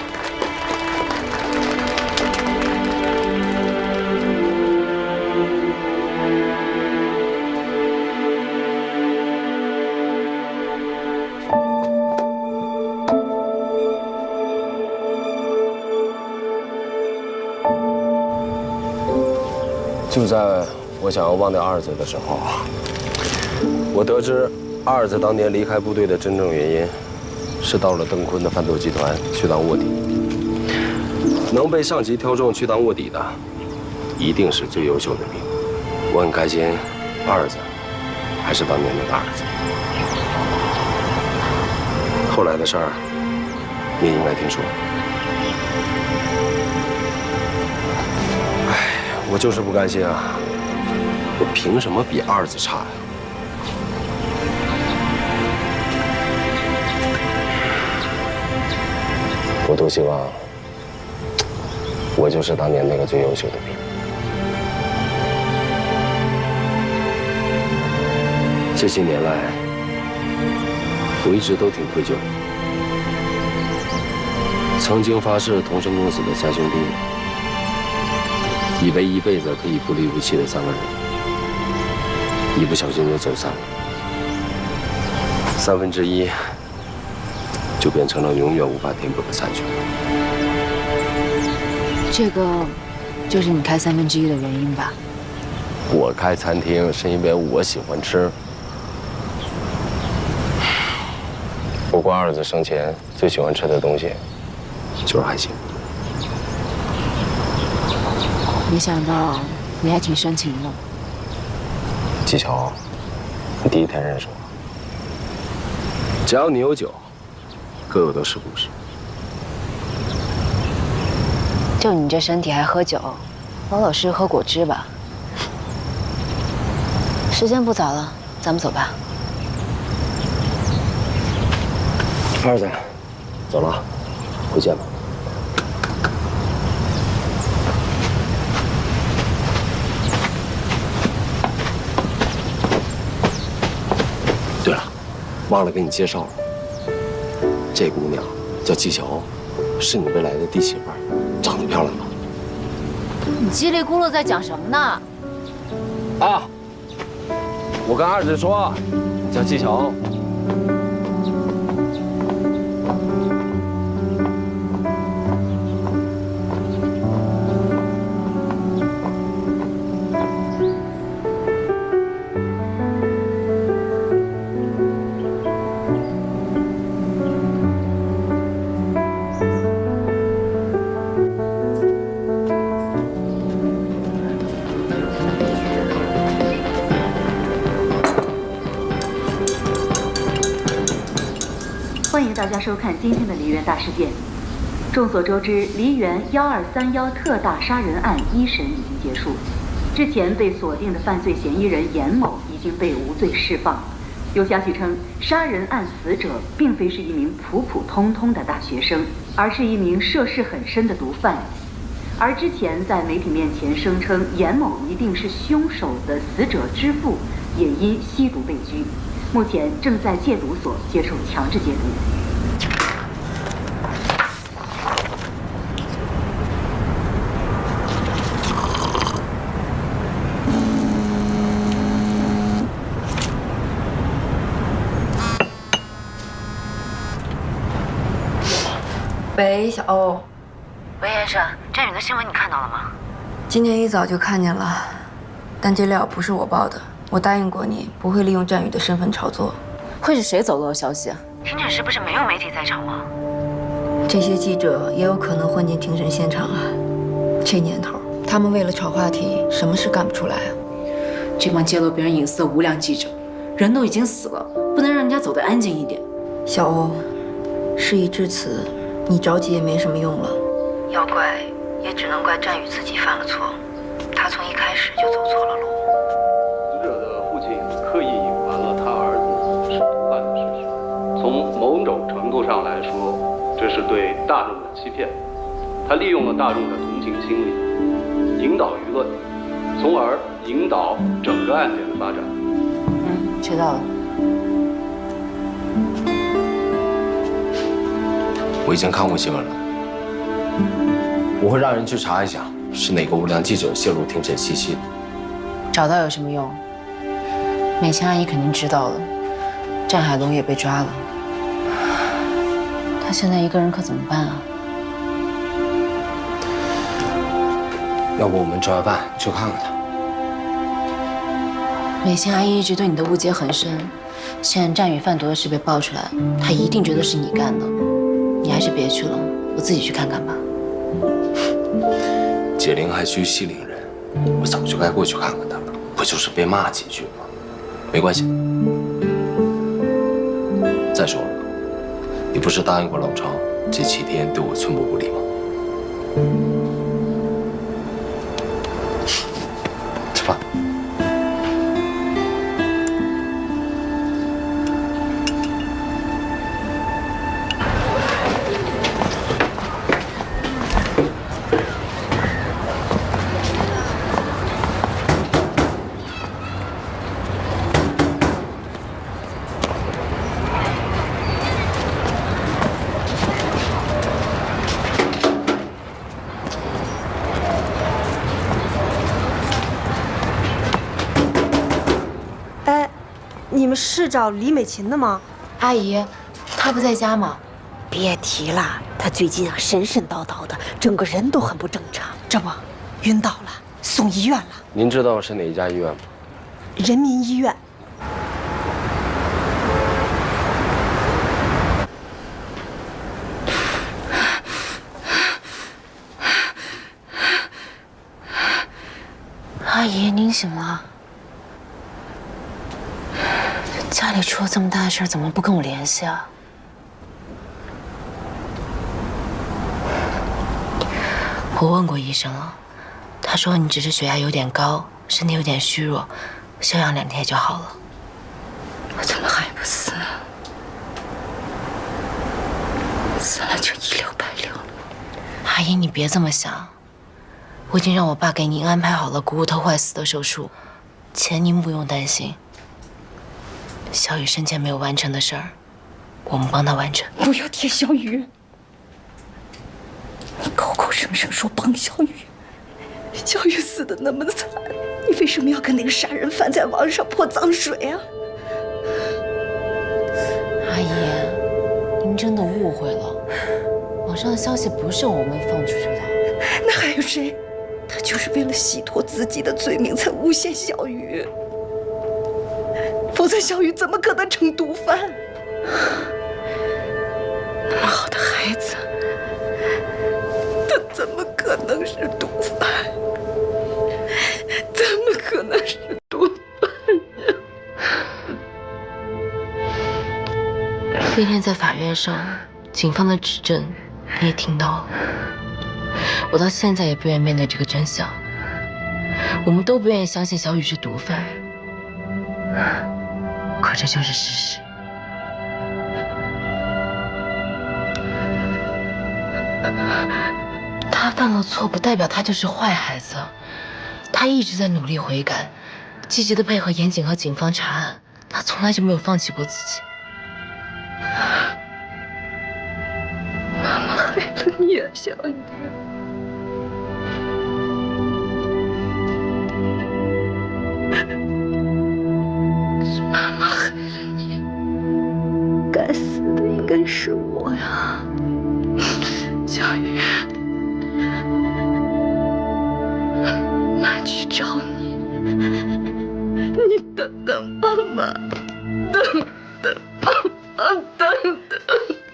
就在我想要忘掉二子的时候，我得知二子当年离开部队的真正原因，是到了邓坤的贩毒集团去当卧底。能被上级挑中去当卧底的，一定是最优秀的兵。我很开心，二子还是当年的大儿子。后来的事儿，你应该听说。哎，我就是不甘心啊！我凭什么比二子差呀？我多希望，我就是当年那个最优秀的兵。这些年来，我一直都挺愧疚的。曾经发誓同生共死的三兄弟，以为一辈子可以不离不弃的三个人，一不小心就走散了，1/3就变成了永远无法填补的残缺。这个就是你开1/3的原因吧？我开餐厅是因为我喜欢吃。不过二子生前最喜欢吃的东西就是海鲜。没想到你还挺深情的。季乔，你第一天认识我，只要你有酒，个个都是故事。就你这身体还喝酒，老老实实喝果汁吧。时间不早了，咱们走吧。二子，走了，回见吧。对了，忘了给你介绍了，这姑娘叫季乔，是你未来的弟媳妇儿，长得漂亮吧？你叽里咕噜在讲什么呢？啊，我跟二子说，你叫季乔。欢迎大家收看今天的梨园大事件。众所周知，梨园1231特大杀人案一审已经结束，之前被锁定的犯罪嫌疑人严某已经被无罪释放。有消息称，杀人案死者并非是一名普普通通的大学生，而是一名涉世很深的毒贩。而之前在媒体面前声称严某一定是凶手的死者之父，也因吸毒被拘。目前正在戒毒所接受强制戒毒。喂，小欧。喂，严生，战宇的新闻你看到了吗？今天一早就看见了，但这料不是我报的。我答应过你，不会利用战宇的身份炒作。会是谁走漏消息啊？庭审室不是没有媒体在场吗？这些记者也有可能混进庭审现场啊。这年头，他们为了炒话题，什么事干不出来啊？这帮揭露别人隐私的无良记者，人都已经死了，不能让人家走得安静一点。小欧，事已至此，你着急也没什么用了。要怪，也只能怪战宇自己犯了错。他从一开始就走错了路。死者的父亲刻意隐瞒了他儿子是毒贩的事实，从某种程度上来说，这是对大众的欺骗。他利用了大众的同情心理，引导舆论，从而引导整个案件的发展。知道了。我已经看过新闻了，我会让人去查一下，是哪个无良记者泄露庭审信息的。找到有什么用？美琴阿姨肯定知道了，战海龙也被抓了，他现在一个人可怎么办啊？要不我们吃完饭去看看他？美心阿姨一直对你的误解很深，现在战宇贩毒的事被爆出来，她一定觉得是你干的。你还是别去了，我自己去看看吧。解铃还须系铃人，我早就该过去看看他了，不就是被骂几句吗？没关系。再说了，你不是答应过老常这7天对我寸步不离吗？吃饭。你们是找李美琴的吗？阿姨，她不在家吗？别提了，她最近啊神神叨叨的，整个人都很不正常。这不，晕倒了，送医院了。您知道是哪一家医院吗？人民医院。阿姨，您醒了。家里出了这么大的事儿，怎么不跟我联系啊？我问过医生了，他说你只是血压有点高，身体有点虚弱，休养2天就好了。我怎么还不死啊？死了就一了百了。阿姨，你别这么想，我已经让我爸给您安排好了股骨头坏死的手术，钱您不用担心。小雨生前没有完成的事儿，我们帮他完成。不要提小雨，你口口声声说帮小雨，小雨死得那么惨，你为什么要跟那个杀人犯在网上泼脏水啊？阿姨，您真的误会了，网上的消息不是我们放出去的。那还有谁？他就是为了洗脱自己的罪名才诬陷小雨。否则，小雨怎么可能成毒贩？那么好的孩子，他怎么可能是毒贩？怎么可能是毒贩呀？那天在法院上，警方的指证你也听到了。我到现在也不愿意面对这个真相。我们都不愿意相信小雨是毒贩。可这就是事实。他犯了错，不代表他就是坏孩子。他一直在努力悔改，积极的配合严谨和警方查案，他从来就没有放弃过自己。妈妈害了你啊，小雨。妈妈害了你，该死的应该是我呀，小雨。妈去找你，你等等妈妈，等等妈妈，等等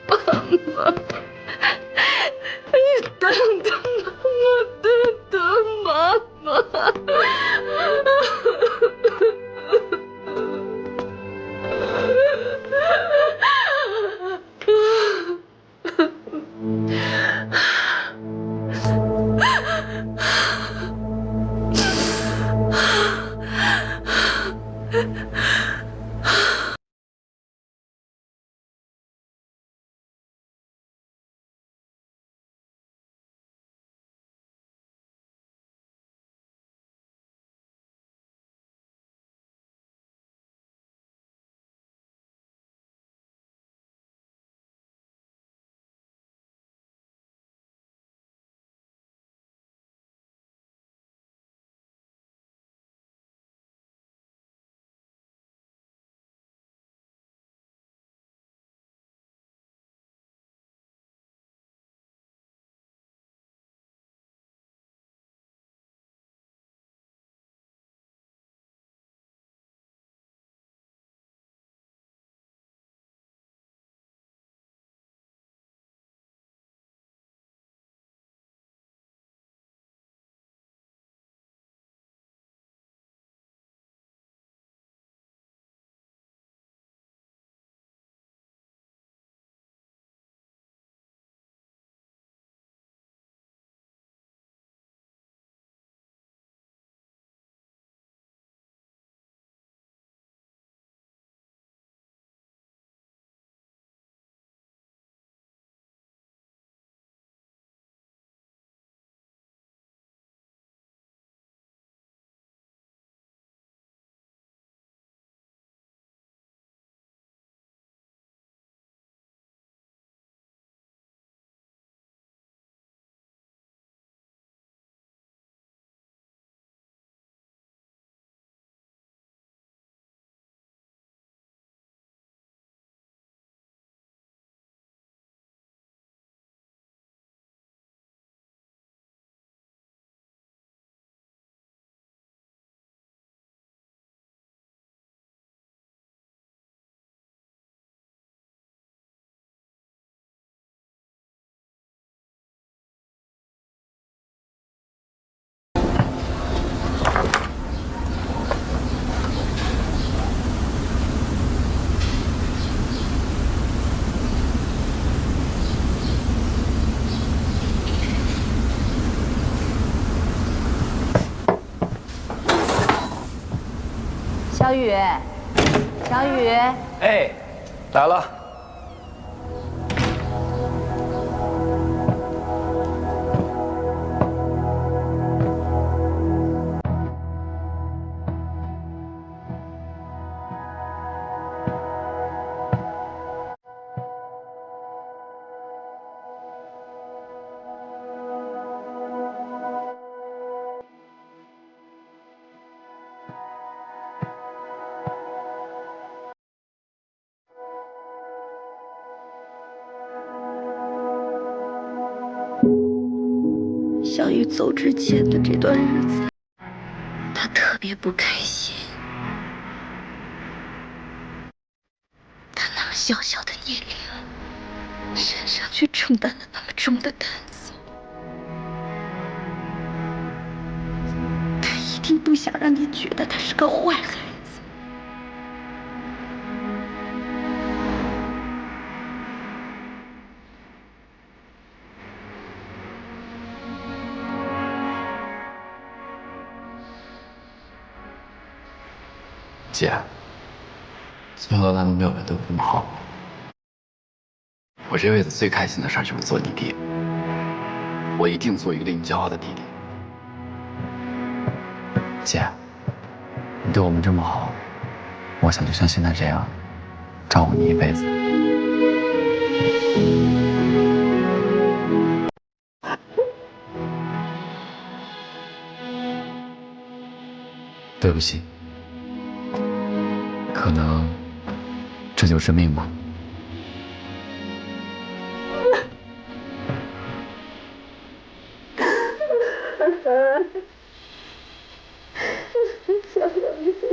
妈妈，你等等妈妈，等等妈妈。小雨，小雨，哎，来了。小雨走之前的这段日子，他特别不开心。他那么小小的年龄，身上却承担了那么重的担子。他一定不想让你觉得他是个坏孩子。姐，从小到大都没有人对我这么好。我这辈子最开心的事就是做你弟，我一定做一个令你骄傲的弟弟。姐，你对我们这么好，我想就像现在这样，照顾你一辈子。对不起。可能这就是命吧。小雨。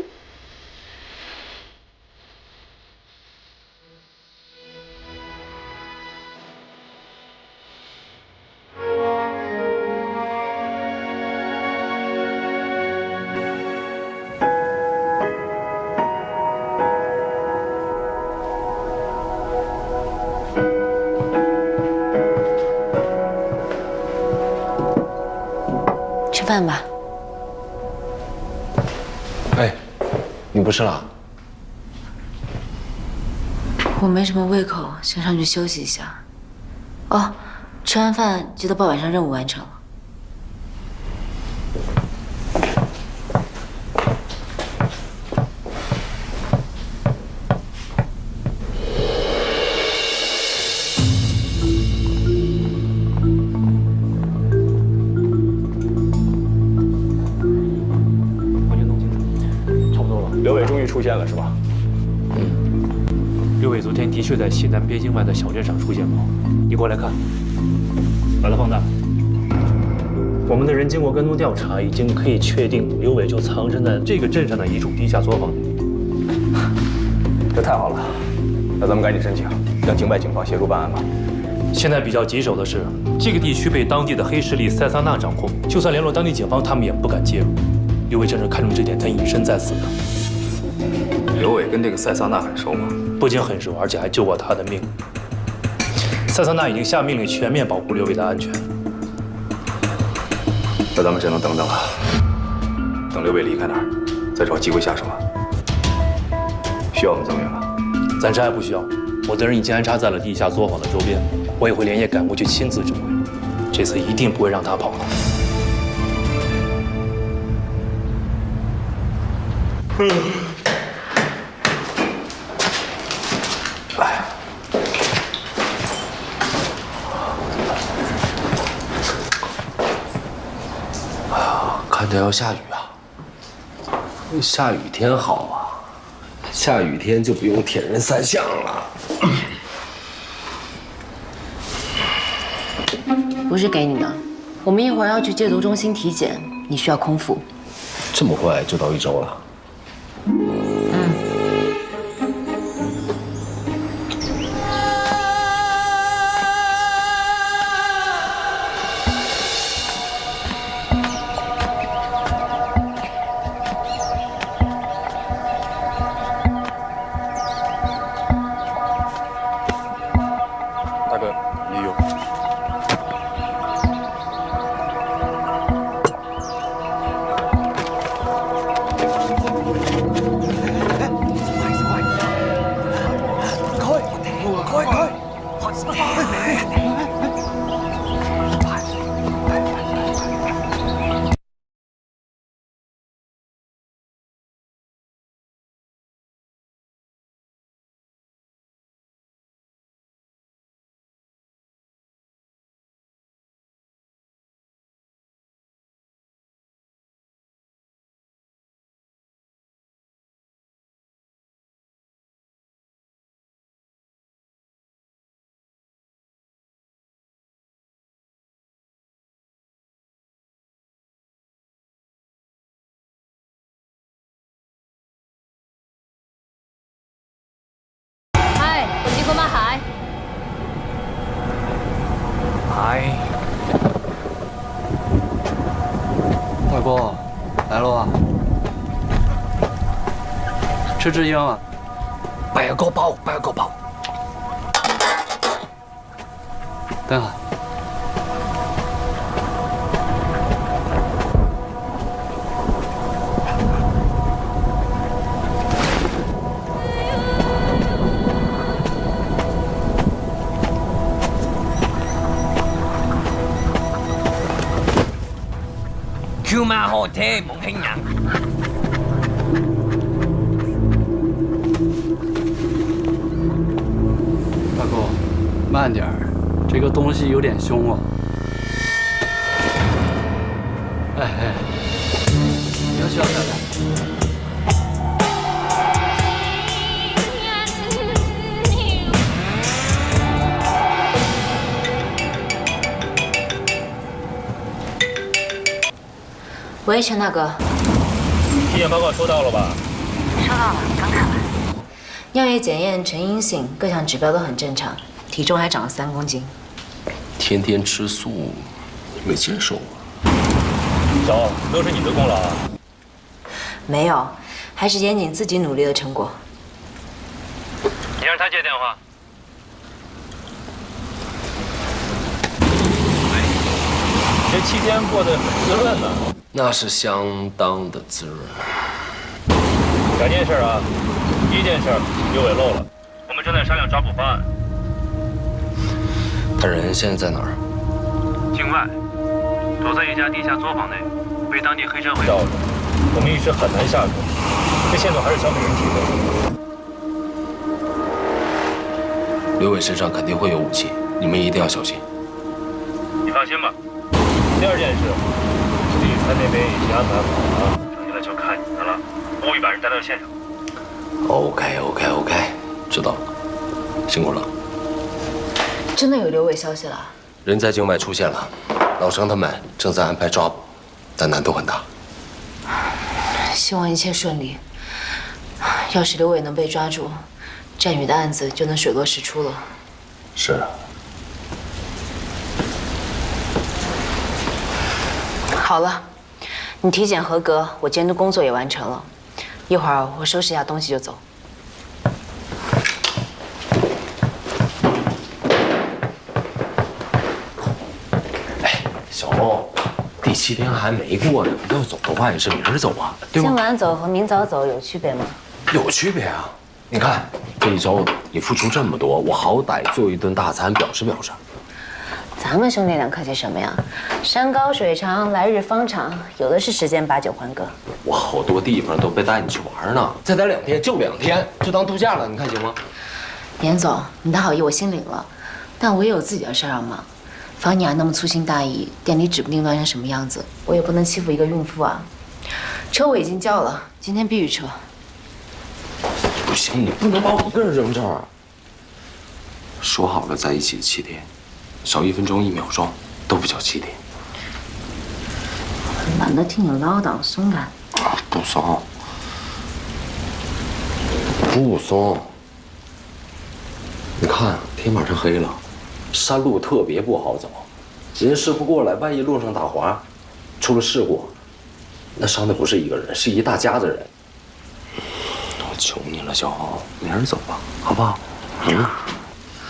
吃饭吧。哎，你不吃了？我没什么胃口，先上去休息一下。哦，吃完饭记得把晚上任务完成了。刘伟终于出现了，是吧？刘伟昨天的确在西南边境外的小镇上出现过，你过来看，把它放大。我们的人经过跟踪调查，已经可以确定刘伟就藏身在这个镇上的一处地下作坊里。这太好了，那咱们赶紧申请，让境外警方协助办案吧。现在比较棘手的是，这个地区被当地的黑势力塞萨纳掌控，就算联络当地警方，他们也不敢介入。刘伟正是看中这点，才隐身在此的。刘伟跟这个塞萨纳很熟吗？不仅很熟，而且还救过他的命。塞萨纳已经下命令全面保护刘伟的安全。那咱们只能等等了，等刘伟离开那儿，再找机会下手了。需要我们增援吗？暂时还不需要，我的人已经安插在了地下作坊的周边，我也会连夜赶过去亲自指挥。这次一定不会让他跑了。看着要下雨啊！下雨天好啊，下雨天就不用铁人三项了。不是给你的，我们一会儿要去戒毒中心体检，你需要空腹。这么快就到1周了？大哥，你有。哥，来了啊！吃支烟啊！摆个包，摆个包。等下。叫馬河車蒙興人。大哥，慢点儿，这个东西有点凶哦。哎，你要小点来。喂，陈大哥，体检报告收到了吧？收到了，刚看完。尿液检验呈阴性，各项指标都很正常，体重还长了3公斤。天天吃素，没接受啊？小欧，都是你的功劳啊！没有，还是严谨自己努力的成果。你让他接电话。这7天过得很滋润呢。那是相当的滋润。2件事啊，第一件事刘伟漏了，我们正在商量抓捕方案。他人现在在哪儿？境外，躲在一家地下作坊内，被当地黑社会罩着。我们一时很难下手，这线索还是小美人提供。刘伟身上肯定会有武器，你们一定要小心。你放心吧。第2件事，李宇川那边已经安排好了，剩下的就看你的了。务必把人带到现场。OK， 知道了，辛苦了。真的有刘伟消息了？人在境外出现了，老张他们正在安排抓捕，但难度很大。希望一切顺利。要是刘伟能被抓住，战宇的案子就能水落石出了。是啊。好了，你体检合格，我监督工作也完成了，一会儿我收拾一下东西就走。哎，小欧，第7天还没过呢，要走的话也是明儿走啊，对吗？今晚走和明早走有区别吗？有区别啊！你看这一周你付出这么多，我好歹做一顿大餐表示表示。咱们兄弟俩客气什么呀？山高水长，来日方长，有的是时间把酒欢歌。我好多地方都被带你去玩呢，再待2天就2天，就当度假了，你看行吗？严总，你的好意我心领了，但我也有自己的事要忙。方雅那么粗心大意，店里指不定乱成什么样子，我也不能欺负一个孕妇啊。车我已经叫了，今天必须撤。不行，你不能把我一个人扔这儿。说好了在一起7天。少1分钟1秒钟都不叫7天。懒得听你唠叨，松开。不松，不松。你看天马上黑了，山路特别不好走，人家师傅过来，万一路上打滑，出了事故，那伤的不是一个人，是一大家子人。我求你了，小豪，明儿走吧，好不好？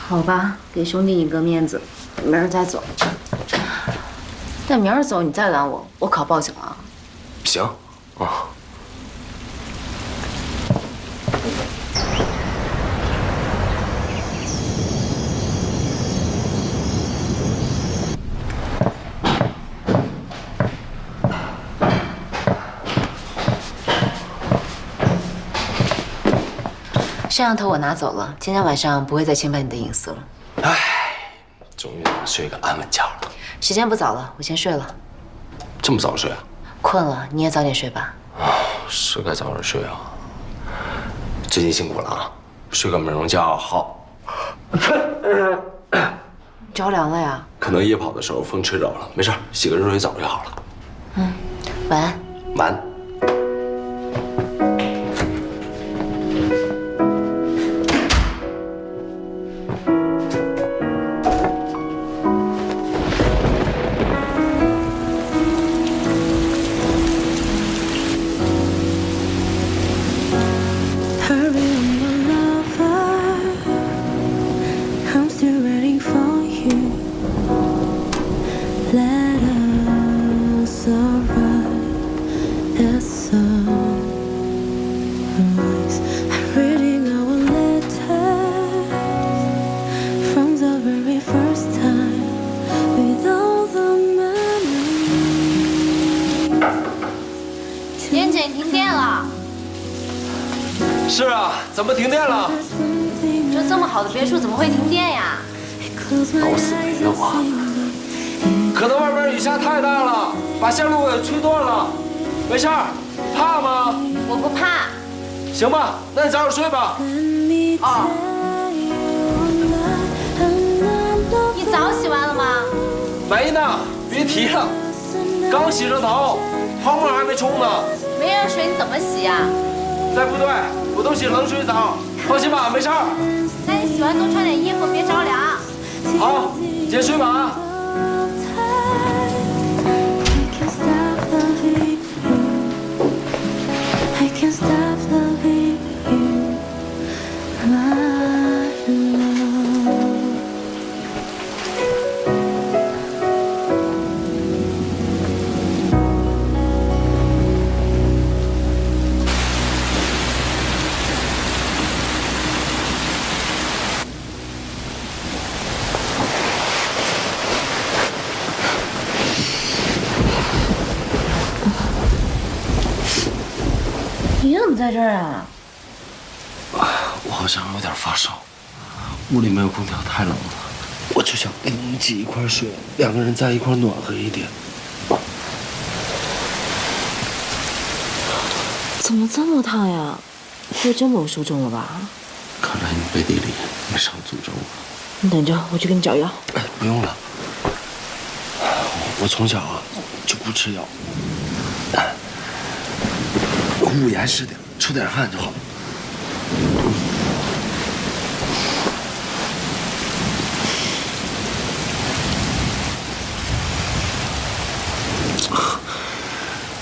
好吧，给兄弟一个面子。明儿再走，但明儿走你再拦我，我可报警了。行，啊。摄像头我拿走了，今天晚上不会再侵犯你的隐私了。唉。终于能睡个安稳觉了。时间不早了，我先睡了。这么早睡啊？困了，你也早点睡吧。是该早点睡啊。最近辛苦了啊，睡个美容觉好。着凉了呀？可能夜跑的时候风吹着了，没事，洗个热水澡就好了。晚安。晚安。点停电了。是啊，怎么停电了？这么好的别墅怎么会停电呀？搞死没了我！可能外面雨下太大了，把线路给吹断了。没事儿，怕吗？我不怕。行吧，那你早点睡吧。哦。你澡洗完了吗？没呢，别提了，刚洗上头，泡沫还没冲呢。没热水你怎么洗呀？在部队我都洗冷水澡，放心吧，没事儿。那你洗完多穿点衣服，别着凉。好，先睡吧啊。I can't stop loving you, my love. 你怎么在这儿啊？我好像有点发烧，屋里没有空调，太冷了。我就想跟你一起一块睡，两个人在一块暖和一点。怎么这么烫呀？不会真被我说中了吧？看来你背地里没少诅咒我。你等着，我去给你找药。哎，不用了，我从小啊就不吃药。公务员似的，出点汗就好。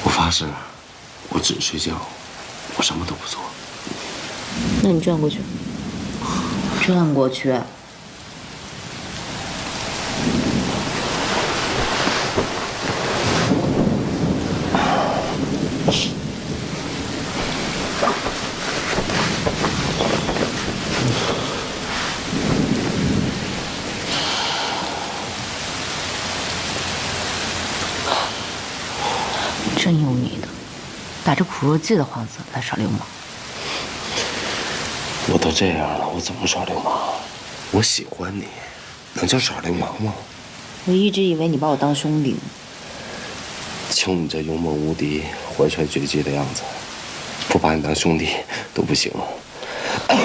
我发誓，我只睡觉，我什么都不做。那你转过去，转过去。真有你的，打着苦肉计的幌子来耍流氓。我都这样了，我怎么耍流氓？我喜欢你，能叫耍流氓吗？我一直以为你把我当兄弟呢。就你这勇猛无敌、怀揣绝技的样子，不把你当兄弟都不行。哎，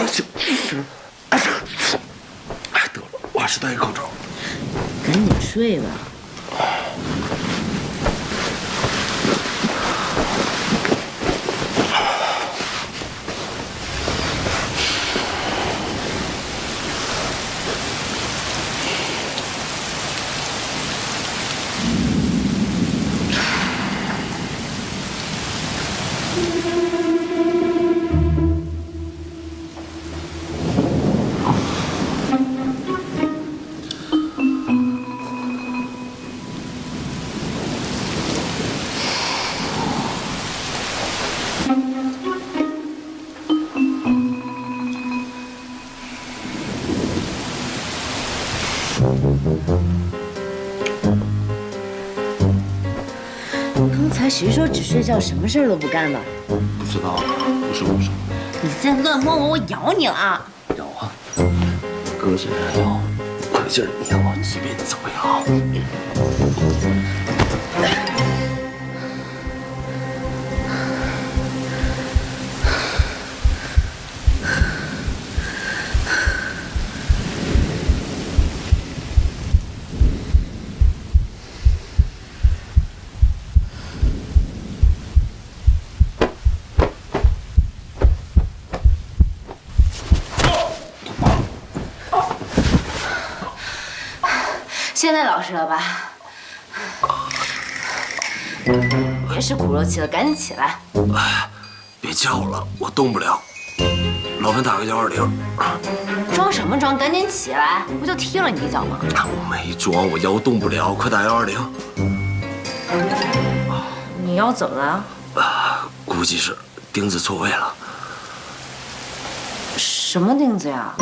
得了，我还是戴个口罩。赶紧睡吧。刚才谁说只睡觉什么事儿都不干的？不知道，不是我说。你再乱摸我，我咬你了！咬啊！搁这咬，快劲儿咬，即便你怎么咬。现在老实了吧？别使苦肉计了，赶紧起来！别叫了，我动不了。老板打个120。装什么装？赶紧起来！不就踢了你一脚吗？我没装，我腰动不了，快打120。你腰怎么了？估计是钉子错位了。什么钉子呀？